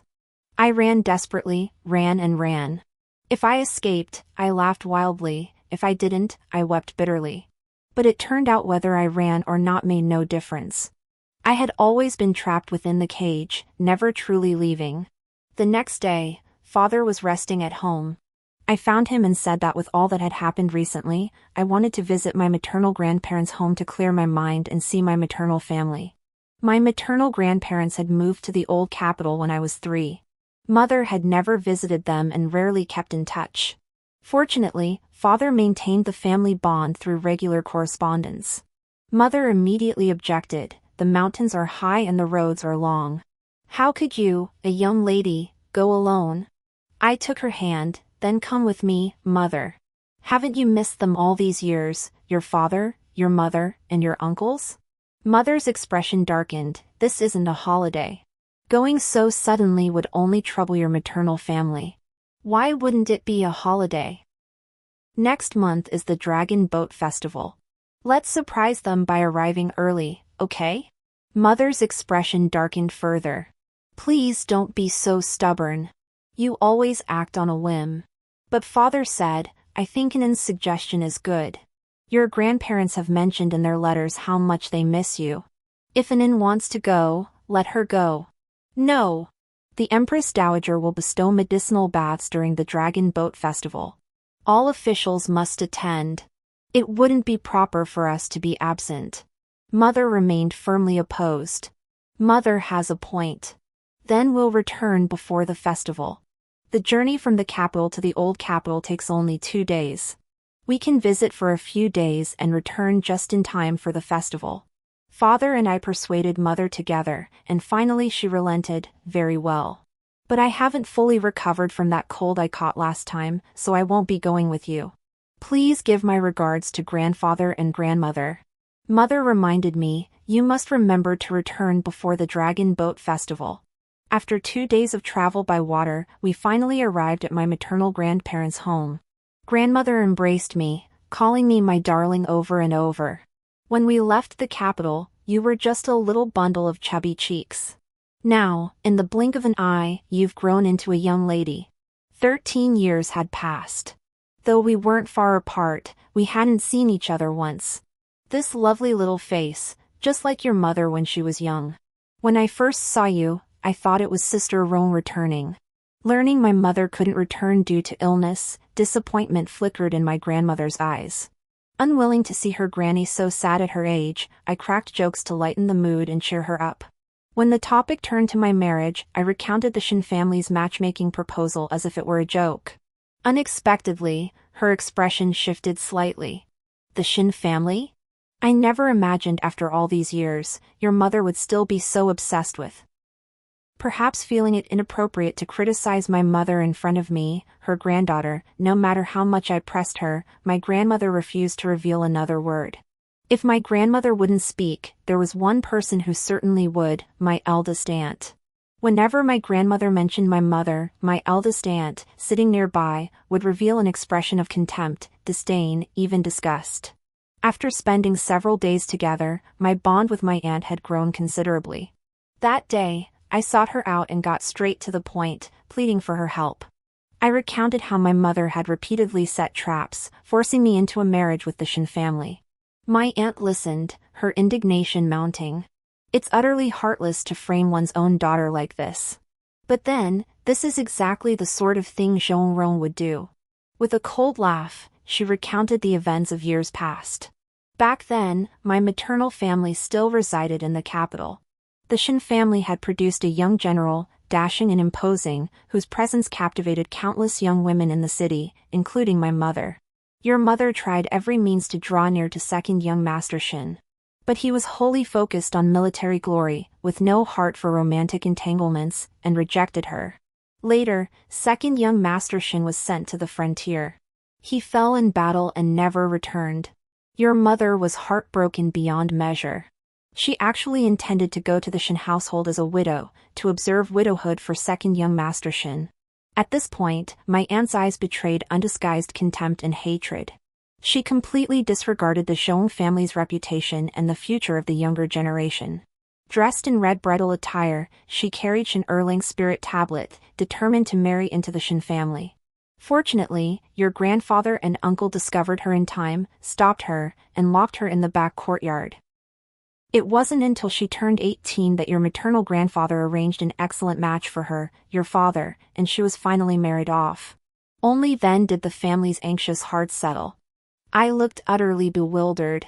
I ran desperately, ran and ran. If I escaped, I laughed wildly. If I didn't, I wept bitterly. But it turned out whether I ran or not made no difference. I had always been trapped within the cage, never truly leaving. The next day, father was resting at home. I found him and said that with all that had happened recently, I wanted to visit my maternal grandparents' home to clear my mind and see my maternal family. My maternal grandparents had moved to the old capital when I was 3. Mother had never visited them and rarely kept in touch. Fortunately, father maintained the family bond through regular correspondence. Mother immediately objected. The mountains are high and the roads are long. How could you, a young lady, go alone? I took her hand. Then come with me, mother. Haven't you missed them all these years, your father, your mother, and your uncles? Mother's expression darkened. This isn't a holiday. Going so suddenly would only trouble your maternal family. Why wouldn't it be a holiday? Next month is the Dragon Boat Festival. Let's surprise them by arriving early, okay? Mother's expression darkened further. Please don't be so stubborn. You always act on a whim. But father said, I think Ann's suggestion is good. Your grandparents have mentioned in their letters how much they miss you. If Ann wants to go, let her go. No. The Empress Dowager will bestow medicinal baths during the Dragon Boat Festival. All officials must attend. It wouldn't be proper for us to be absent. Mother remained firmly opposed. Mother has a point. Then we'll return before the festival. The journey from the capital to the old capital takes only 2 days. We can visit for a few days and return just in time for the festival. Father and I persuaded Mother together, and finally she relented. Very well. But I haven't fully recovered from that cold I caught last time, so I won't be going with you. Please give my regards to grandfather and grandmother. Mother reminded me, you must remember to return before the Dragon Boat Festival. After 2 days of travel by water, we finally arrived at my maternal grandparents' home. Grandmother embraced me, calling me my darling over and over. When we left the capital, you were just a little bundle of chubby cheeks. Now, in the blink of an eye, you've grown into a young lady. 13 years had passed. Though we weren't far apart, we hadn't seen each other once. This lovely little face, just like your mother when she was young. When I first saw you, I thought it was Sister Roan returning. Learning my mother couldn't return due to illness, disappointment flickered in my grandmother's eyes. Unwilling to see her granny so sad at her age, I cracked jokes to lighten the mood and cheer her up. When the topic turned to my marriage, I recounted the Shen family's matchmaking proposal as if it were a joke. Unexpectedly, her expression shifted slightly. The Shen family? I never imagined after all these years, your mother would still be so obsessed with. Perhaps feeling it inappropriate to criticize my mother in front of me, her granddaughter, no matter how much I pressed her, my grandmother refused to reveal another word. If my grandmother wouldn't speak, there was one person who certainly would, my eldest aunt. Whenever my grandmother mentioned my mother, my eldest aunt, sitting nearby, would reveal an expression of contempt, disdain, even disgust. After spending several days together, my bond with my aunt had grown considerably. That day, I sought her out and got straight to the point, pleading for her help. I recounted how my mother had repeatedly set traps, forcing me into a marriage with the Shen family. My aunt listened, her indignation mounting. It's utterly heartless to frame one's own daughter like this. But then, this is exactly the sort of thing Jean Roan would do. With a cold laugh, she recounted the events of years past. Back then, my maternal family still resided in the capital. The Shen family had produced a young general, dashing and imposing, whose presence captivated countless young women in the city, including my mother. Your mother tried every means to draw near to second young Master Shen. But he was wholly focused on military glory, with no heart for romantic entanglements, and rejected her. Later, second young Master Shen was sent to the frontier. He fell in battle and never returned. Your mother was heartbroken beyond measure. She actually intended to go to the Shen household as a widow, to observe widowhood for second young Master Shen. At this point, my aunt's eyes betrayed undisguised contempt and hatred. She completely disregarded the Zhong family's reputation and the future of the younger generation. Dressed in red bridal attire, she carried Shen Erling's spirit tablet, determined to marry into the Shen family. Fortunately, your grandfather and uncle discovered her in time, stopped her, and locked her in the back courtyard. It wasn't until she turned 18 that your maternal grandfather arranged an excellent match for her, your father, and she was finally married off. Only then did the family's anxious hearts settle. I looked utterly bewildered.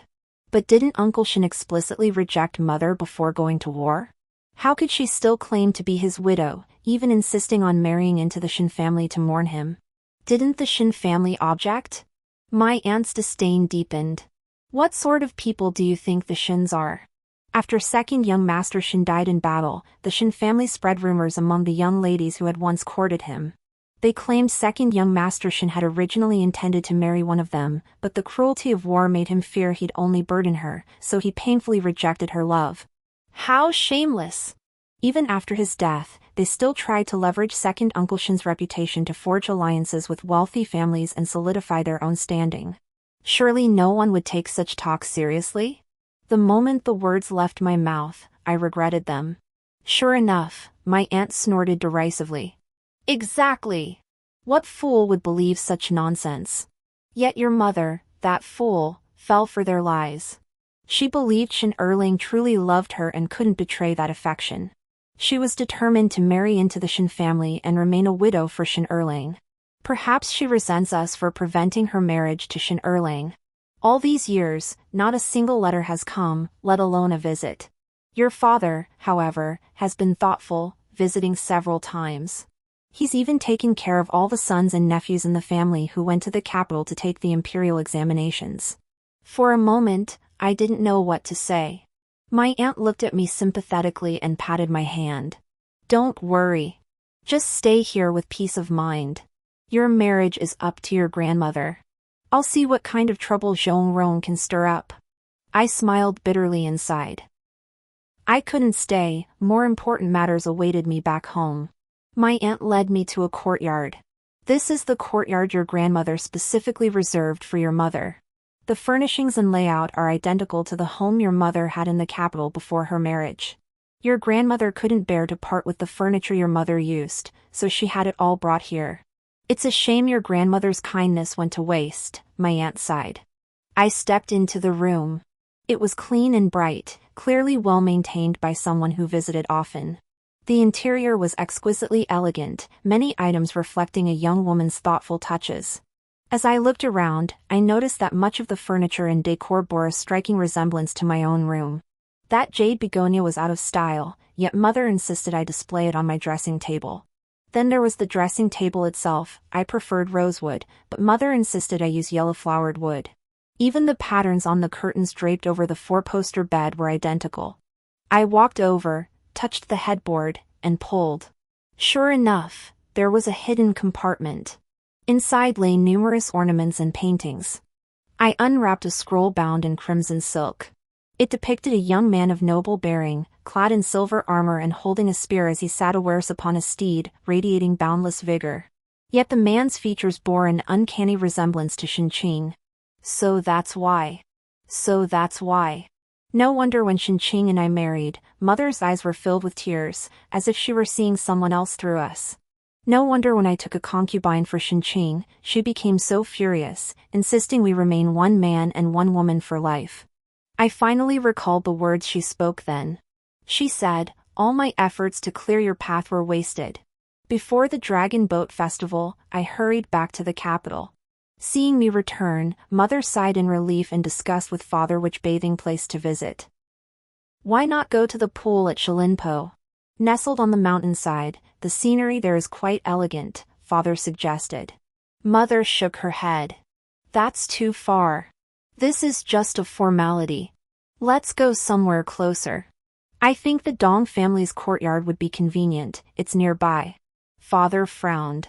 But didn't Uncle Shen explicitly reject Mother before going to war? How could she still claim to be his widow, even insisting on marrying into the Shen family to mourn him? Didn't the Shen family object? My aunt's disdain deepened. What sort of people do you think the Shens are? After second young Master Shen died in battle, the Shen family spread rumors among the young ladies who had once courted him. They claimed second young Master Shen had originally intended to marry one of them, but the cruelty of war made him fear he'd only burden her, so he painfully rejected her love. How shameless! Even after his death, they still tried to leverage second Uncle Shen's reputation to forge alliances with wealthy families and solidify their own standing. Surely no one would take such talk seriously? The moment the words left my mouth, I regretted them. Sure enough, my aunt snorted derisively. Exactly! What fool would believe such nonsense? Yet your mother, that fool, fell for their lies. She believed Shen Erling truly loved her and couldn't betray that affection. She was determined to marry into the Shen family and remain a widow for Shen Erling. Perhaps she resents us for preventing her marriage to Shen Erling. All these years, not a single letter has come, let alone a visit. Your father, however, has been thoughtful, visiting several times. He's even taken care of all the sons and nephews in the family who went to the capital to take the imperial examinations. For a moment, I didn't know what to say. My aunt looked at me sympathetically and patted my hand. Don't worry. Just stay here with peace of mind. Your marriage is up to your grandmother. I'll see what kind of trouble Zhongrong can stir up. I smiled bitterly inside. I couldn't stay, more important matters awaited me back home. My aunt led me to a courtyard. This is the courtyard your grandmother specifically reserved for your mother. The furnishings and layout are identical to the home your mother had in the capital before her marriage. Your grandmother couldn't bear to part with the furniture your mother used, so she had it all brought here. It's a shame your grandmother's kindness went to waste, my aunt sighed. I stepped into the room. It was clean and bright, clearly well maintained by someone who visited often. The interior was exquisitely elegant, many items reflecting a young woman's thoughtful touches. As I looked around, I noticed that much of the furniture and decor bore a striking resemblance to my own room. That jade begonia was out of style, yet Mother insisted I display it on my dressing table. Then there was the dressing table itself. I preferred rosewood, but Mother insisted I use yellow-flowered wood. Even the patterns on the curtains draped over the four-poster bed were identical. I walked over, touched the headboard, and pulled. Sure enough, there was a hidden compartment. Inside lay numerous ornaments and paintings. I unwrapped a scroll bound in crimson silk. It depicted a young man of noble bearing, clad in silver armor and holding a spear as he sat awares upon a steed, radiating boundless vigor. Yet the man's features bore an uncanny resemblance to Shen Qing. So that's why. No wonder when Shen Qing and I married, Mother's eyes were filled with tears, as if she were seeing someone else through us. No wonder when I took a concubine for Shen Qing, she became so furious, insisting we remain one man and one woman for life. I finally recalled the words she spoke then. She said, "All my efforts to clear your path were wasted." Before the Dragon Boat Festival, I hurried back to the capital. Seeing me return, Mother sighed in relief and discussed with Father which bathing place to visit. Why not go to the pool at Shilinpo? Nestled on the mountainside, the scenery there is quite elegant, Father suggested. Mother shook her head. That's too far. This is just a formality. Let's go somewhere closer. I think the Dong family's courtyard would be convenient, it's nearby. Father frowned.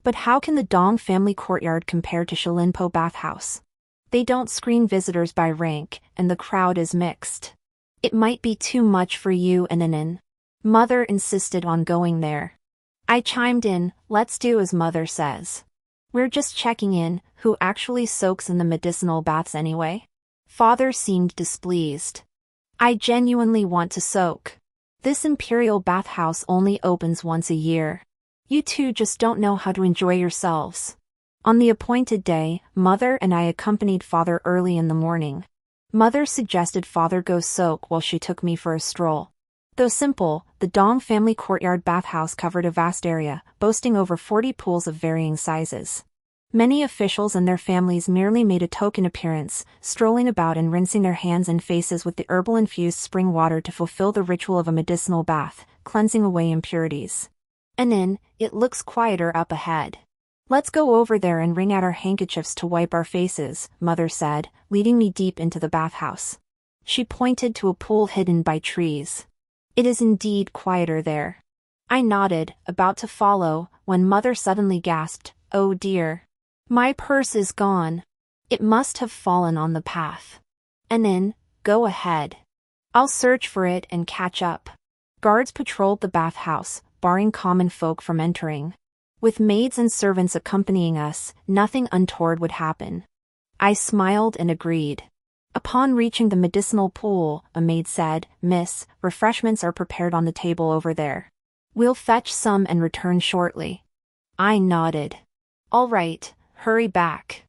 But how can the Dong family courtyard compare to Shilinpo bathhouse? They don't screen visitors by rank, and the crowd is mixed. It might be too much for you and Anin. Mother insisted on going there. I chimed in, let's do as Mother says. We're just checking in, who actually soaks in the medicinal baths anyway? Father seemed displeased. I genuinely want to soak. This imperial bathhouse only opens once a year. You two just don't know how to enjoy yourselves. On the appointed day, Mother and I accompanied Father early in the morning. Mother suggested Father go soak while she took me for a stroll. Though simple, the Dong family courtyard bathhouse covered a vast area, boasting over 40 pools of varying sizes. Many officials and their families merely made a token appearance, strolling about and rinsing their hands and faces with the herbal-infused spring water to fulfill the ritual of a medicinal bath, cleansing away impurities. It looks quieter up ahead. Let's go over there and wring out our handkerchiefs to wipe our faces, Mother said, leading me deep into the bathhouse. She pointed to a pool hidden by trees. It is indeed quieter there. I nodded, about to follow, when Mother suddenly gasped, "Oh dear. My purse is gone. It must have fallen on the path." Go ahead. I'll search for it and catch up. Guards patrolled the bathhouse, barring common folk from entering. With maids and servants accompanying us, nothing untoward would happen. I smiled and agreed. Upon reaching the medicinal pool, a maid said, "Miss, refreshments are prepared on the table over there. We'll fetch some and return shortly." I nodded. "All right, hurry back."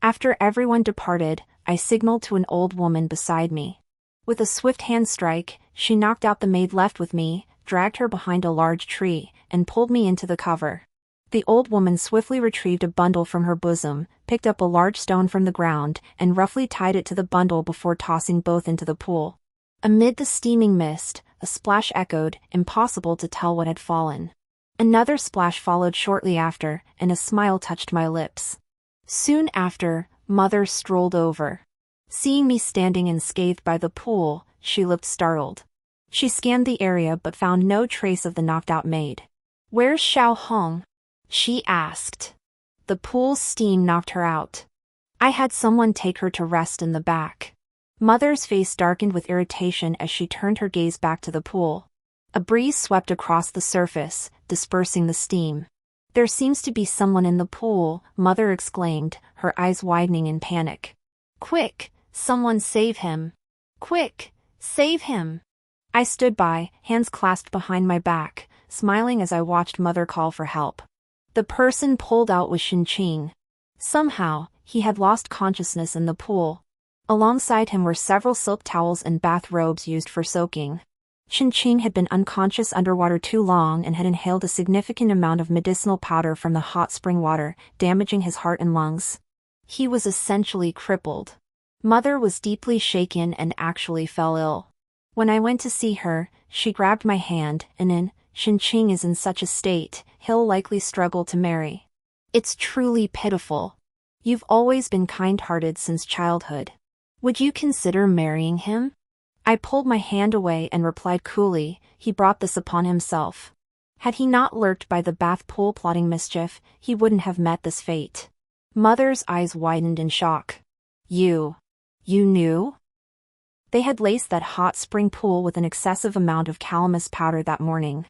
After everyone departed, I signaled to an old woman beside me. With a swift hand strike, she knocked out the maid left with me, dragged her behind a large tree, and pulled me into the cover. The old woman swiftly retrieved a bundle from her bosom, picked up a large stone from the ground, and roughly tied it to the bundle before tossing both into the pool. Amid the steaming mist, a splash echoed, impossible to tell what had fallen. Another splash followed shortly after, and a smile touched my lips. Soon after, Mother strolled over. Seeing me standing unscathed by the pool, she looked startled. She scanned the area but found no trace of the knocked-out maid. "Where's Xiao Hong?" she asked. "The pool's steam knocked her out. I had someone take her to rest in the back." Mother's face darkened with irritation as she turned her gaze back to the pool. A breeze swept across the surface, dispersing the steam. "There seems to be someone in the pool," Mother exclaimed, her eyes widening in panic. "Quick, someone save him! Quick, save him!" I stood by, hands clasped behind my back, smiling as I watched Mother call for help. The person pulled out was Shen. Somehow, he had lost consciousness in the pool. Alongside him were several silk towels and bath robes used for soaking. Shen had been unconscious underwater too long and had inhaled a significant amount of medicinal powder from the hot spring water, damaging his heart and lungs. He was essentially crippled. Mother was deeply shaken and actually fell ill. When I went to see her, she grabbed my hand, Shen is in such a state, he'll likely struggle to marry. It's truly pitiful. You've always been kind-hearted since childhood. Would you consider marrying him?" I pulled my hand away and replied coolly, "He brought this upon himself. Had he not lurked by the bath pool plotting mischief, he wouldn't have met this fate." Mother's eyes widened in shock. You knew?" They had laced that hot spring pool with an excessive amount of calamus powder that morning.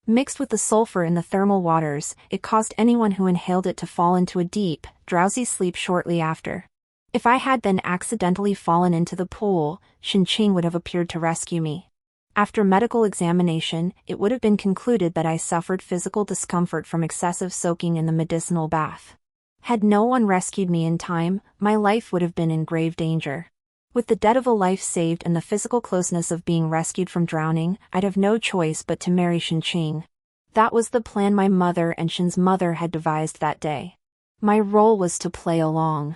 Mixed with the sulfur in the thermal waters, it caused anyone who inhaled it to fall into a deep, drowsy sleep shortly after. If I had then accidentally fallen into the pool, Shen would have appeared to rescue me. After medical examination, it would have been concluded that I suffered physical discomfort from excessive soaking in the medicinal bath. Had no one rescued me in time, my life would have been in grave danger. With the debt of a life saved and the physical closeness of being rescued from drowning, I'd have no choice but to marry Shen. That was the plan my mother and Shen's mother had devised that day. My role was to play along.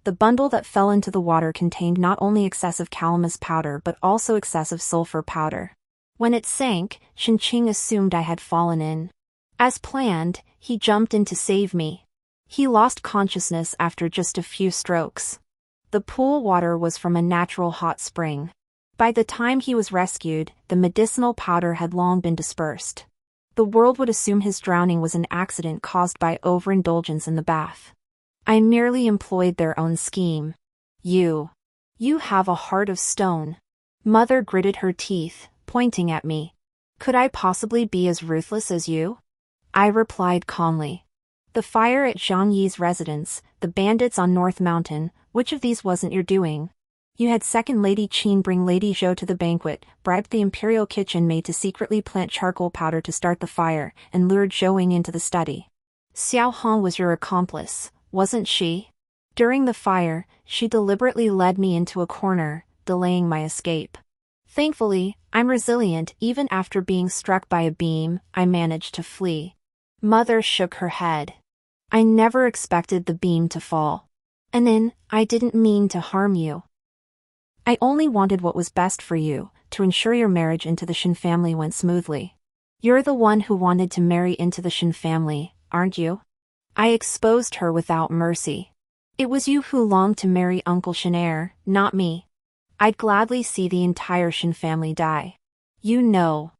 The bundle that fell into the water contained not only excessive calamus powder but also excessive sulfur powder. When it sank, Shen assumed I had fallen in. As planned, he jumped in to save me. He lost consciousness after just a few strokes. The pool water was from a natural hot spring. By the time he was rescued, the medicinal powder had long been dispersed. The world would assume his drowning was an accident caused by overindulgence in the bath. I merely employed their own scheme. You have a heart of stone." Mother gritted her teeth, pointing at me. "Could I possibly be as ruthless as you?" I replied calmly. "The fire at Zhang Yi's residence, the bandits on North Mountain, which of these wasn't your doing? You had Second Lady Qin bring Lady Zhou to the banquet, bribed the Imperial kitchen maid to secretly plant charcoal powder to start the fire, and lured Zhou into the study. Xiao Hong was your accomplice, wasn't she? During the fire, she deliberately led me into a corner, delaying my escape. Thankfully, I'm resilient. Even after being struck by a beam, I managed to flee. Mother shook her head. I never expected the beam to fall. I didn't mean to harm you. I only wanted what was best for you, to ensure your marriage into the Shen family went smoothly. You're the one who wanted to marry into the Shen family, aren't you? I exposed her without mercy. It was you who longed to marry Uncle Shen, not me. I'd gladly see the entire Shen family die. You know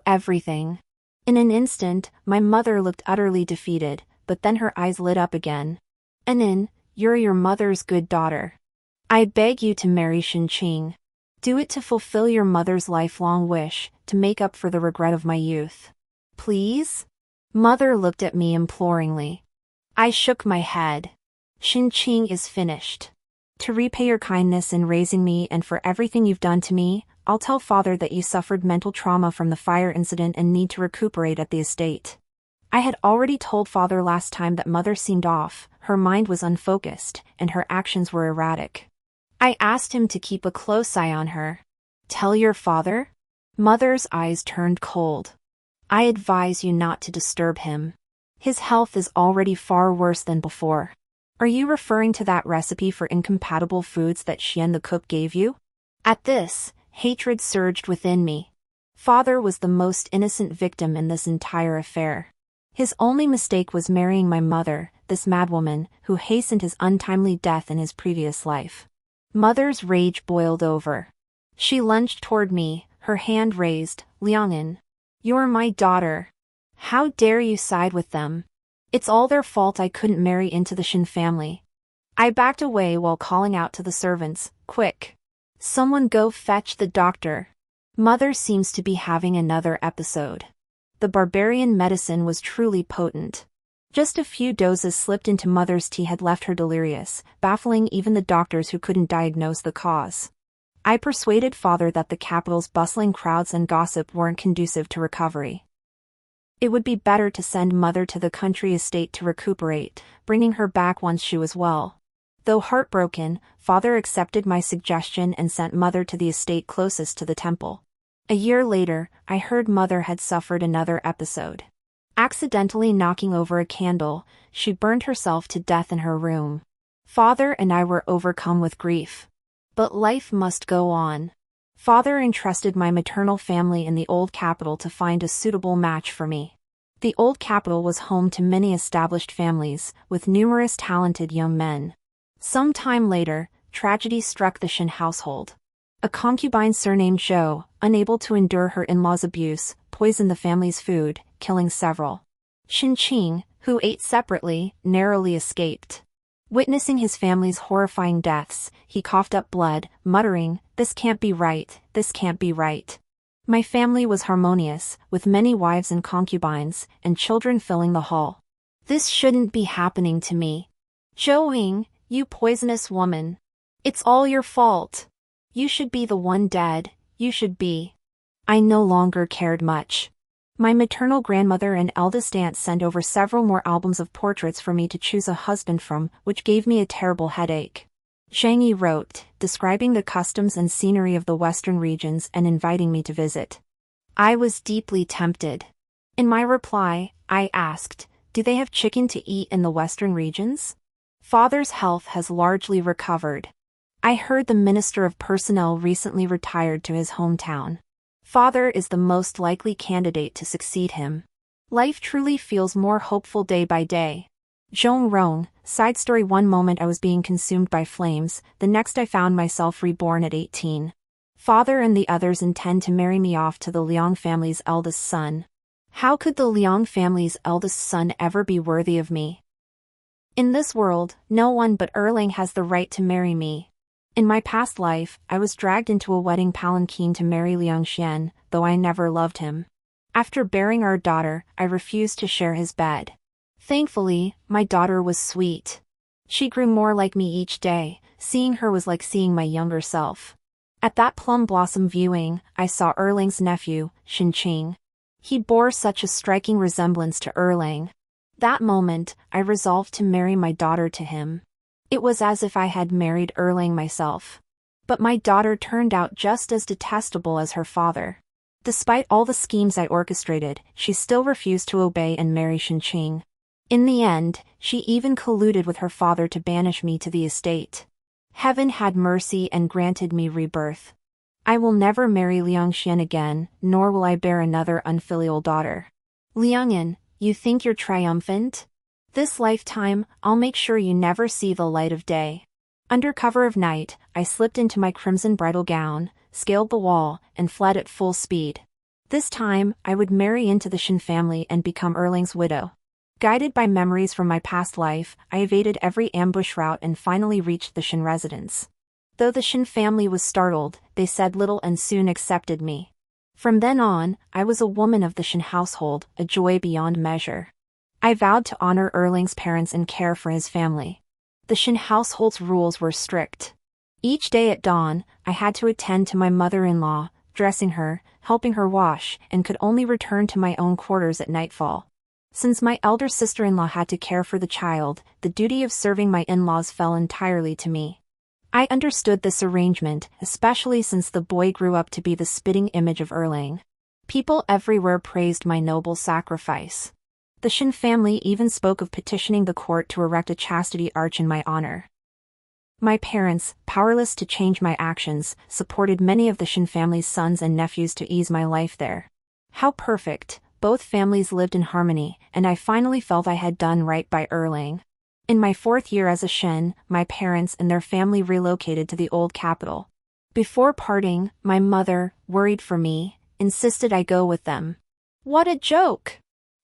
everything. In an instant, my mother looked utterly defeated, but then her eyes lit up again. You're your mother's good daughter. I beg you to marry Shen Qing. Do it to fulfill your mother's lifelong wish, to make up for the regret of my youth. Please? Mother looked at me imploringly. I shook my head. Shen Qing is finished. To repay your kindness in raising me and for everything you've done to me, I'll tell father that you suffered mental trauma from the fire incident and need to recuperate at the estate. I had already told father last time that mother seemed off, her mind was unfocused, and her actions were erratic. I asked him to keep a close eye on her. Tell your father? Mother's eyes turned cold. I advise you not to disturb him. His health is already far worse than before. Are you referring to that recipe for incompatible foods that Shen the cook gave you? At this, hatred surged within me. Father was the most innocent victim in this entire affair. His only mistake was marrying my mother, this madwoman, who hastened his untimely death in his previous life. Mother's rage boiled over. She lunged toward me, her hand raised. Liang'an. You're my daughter. How dare you side with them? It's all their fault I couldn't marry into the Shen family. I backed away while calling out to the servants, quick. Someone go fetch the doctor. Mother seems to be having another episode. The barbarian medicine was truly potent. Just a few doses slipped into Mother's tea had left her delirious, baffling even the doctors who couldn't diagnose the cause. I persuaded father that the capital's bustling crowds and gossip weren't conducive to recovery. It would be better to send Mother to the country estate to recuperate, bringing her back once she was well. Though heartbroken, father accepted my suggestion and sent Mother to the estate closest to the temple. A year later, I heard Mother had suffered another episode. Accidentally knocking over a candle, she burned herself to death in her room. Father and I were overcome with grief. But life must go on. Father entrusted my maternal family in the old capital to find a suitable match for me. The old capital was home to many established families, with numerous talented young men. Some time later, tragedy struck the Shen household. A concubine surnamed Zhou, unable to endure her in-laws' abuse, poisoned the family's food, killing several. Shen Qing, who ate separately, narrowly escaped. Witnessing his family's horrifying deaths, he coughed up blood, muttering, "This can't be right, this can't be right." My family was harmonious, with many wives and concubines, and children filling the hall. This shouldn't be happening to me. Zhou, you poisonous woman. It's all your fault. You should be the one dead, you should be. I no longer cared much. My maternal grandmother and eldest aunt sent over several more albums of portraits for me to choose a husband from, which gave me a terrible headache. Zhang Yi wrote, describing the customs and scenery of the western regions and inviting me to visit. I was deeply tempted. In my reply, I asked, do they have chicken to eat in the western regions? Father's health has largely recovered. I heard the Minister of Personnel recently retired to his hometown. Father is the most likely candidate to succeed him. Life truly feels more hopeful day by day. Zhong Rong, side story. One moment I was being consumed by flames, the next I found myself reborn at 18. Father and the others intend to marry me off to the Liang family's eldest son. How could the Liang family's eldest son ever be worthy of me? In this world, no one but Erlang has the right to marry me. In my past life, I was dragged into a wedding palanquin to marry Liang Xian, though I never loved him. After bearing our daughter, I refused to share his bed. Thankfully, my daughter was sweet. She grew more like me each day, seeing her was like seeing my younger self. At that plum blossom viewing, I saw Erlang's nephew, Shen Qing. He bore such a striking resemblance to Erlang. That moment, I resolved to marry my daughter to him. It was as if I had married Erlang myself. But my daughter turned out just as detestable as her father. Despite all the schemes I orchestrated, she still refused to obey and marry Shen. In the end, she even colluded with her father to banish me to the estate. Heaven had mercy and granted me rebirth. I will never marry Shen again, nor will I bear another unfilial daughter. Liangyan, you think you're triumphant? This lifetime, I'll make sure you never see the light of day. Under cover of night, I slipped into my crimson bridal gown, scaled the wall, and fled at full speed. This time, I would marry into the Shen family and become Erling's widow. Guided by memories from my past life, I evaded every ambush route and finally reached the Shen residence. Though the Shen family was startled, they said little and soon accepted me. From then on, I was a woman of the Shen household, a joy beyond measure. I vowed to honor Erling's parents and care for his family. The Shen household's rules were strict. Each day at dawn, I had to attend to my mother-in-law, dressing her, helping her wash, and could only return to my own quarters at nightfall. Since my elder sister-in-law had to care for the child, the duty of serving my in-laws fell entirely to me. I understood this arrangement, especially since the boy grew up to be the spitting image of Erling. People everywhere praised my noble sacrifice. The Shen family even spoke of petitioning the court to erect a chastity arch in my honor. My parents, powerless to change my actions, supported many of the Shen family's sons and nephews to ease my life there. How perfect, both families lived in harmony, and I finally felt I had done right by Erling. In my 4th year as a Shen, my parents and their family relocated to the old capital. Before parting, my mother, worried for me, insisted I go with them. What a joke!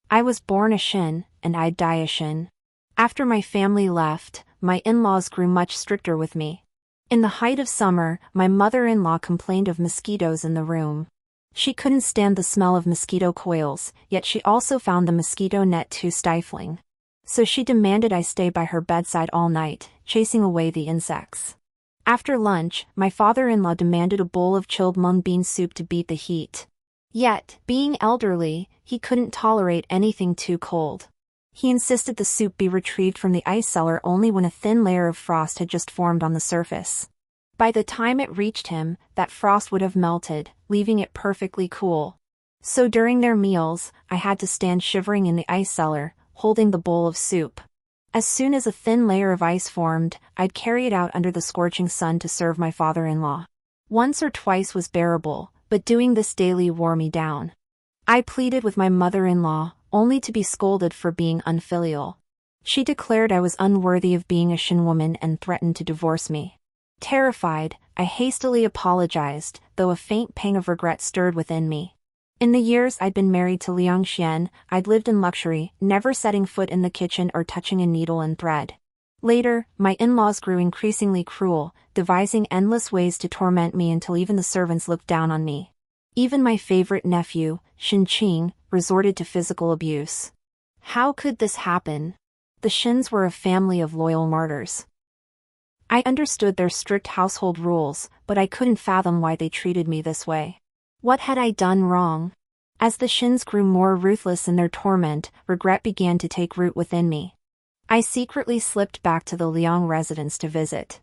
I was born a Shen, and I'd die a Shen. After my family left, my in-laws grew much stricter with me. In the height of summer, my mother-in-law complained of mosquitoes in the room. She couldn't stand the smell of mosquito coils, yet she also found the mosquito net too stifling. So she demanded I stay by her bedside all night, chasing away the insects. After lunch, my father-in-law demanded a bowl of chilled mung bean soup to beat the heat. Yet, being elderly, he couldn't tolerate anything too cold. He insisted the soup be retrieved from the ice cellar only when a thin layer of frost had just formed on the surface. By the time it reached him, that frost would have melted, leaving it perfectly cool. So during their meals, I had to stand shivering in the ice cellar, holding the bowl of soup. As soon as a thin layer of ice formed, I'd carry it out under the scorching sun to serve my father-in-law. Once or twice was bearable, but doing this daily wore me down. I pleaded with my mother-in-law, only to be scolded for being unfilial. She declared I was unworthy of being a Shen woman and threatened to divorce me. Terrified, I hastily apologized, though a faint pang of regret stirred within me. In the years I'd been married to Shen, I'd lived in luxury, never setting foot in the kitchen or touching a needle and thread. Later, my in-laws grew increasingly cruel, devising endless ways to torment me until even the servants looked down on me. Even my favorite nephew, Shen, resorted to physical abuse. How could this happen? The Shens were a family of loyal martyrs. I understood their strict household rules, but I couldn't fathom why they treated me this way. What had I done wrong? As the Shens grew more ruthless in their torment, regret began to take root within me. I secretly slipped back to the Liang residence to visit.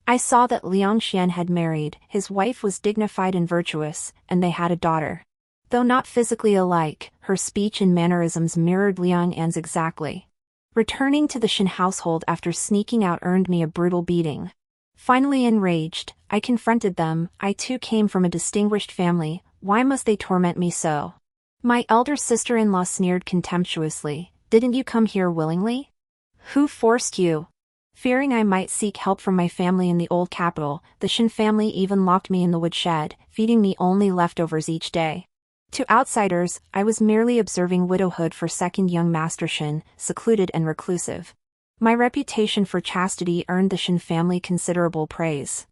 I saw that Shen had married, his wife was dignified and virtuous, and they had a daughter. Though not physically alike, her speech and mannerisms mirrored Liangyan's exactly. Returning to the Shen household after sneaking out earned me a brutal beating. Finally enraged, I confronted them. I too came from a distinguished family, why must they torment me so? My elder sister-in-law sneered contemptuously, didn't you come here willingly? Who forced you? Fearing I might seek help from my family in the old capital, the Shen family even locked me in the woodshed, feeding me only leftovers each day. To outsiders, I was merely observing widowhood for second young Master Shen, secluded and reclusive. My reputation for chastity earned the Shen family considerable praise.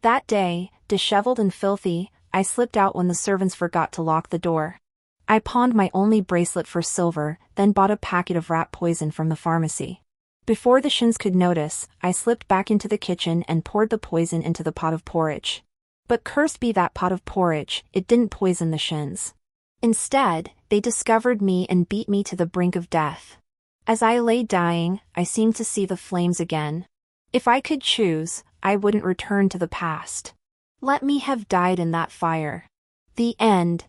That day, disheveled and filthy, I slipped out when the servants forgot to lock the door. I pawned my only bracelet for silver, then bought a packet of rat poison from the pharmacy. Before the Shens could notice, I slipped back into the kitchen and poured the poison into the pot of porridge. But cursed be that pot of porridge, it didn't poison the Shens. Instead, they discovered me and beat me to the brink of death. As I lay dying, I seemed to see the flames again. If I could choose, I wouldn't return to the past. Let me have died in that fire. The end.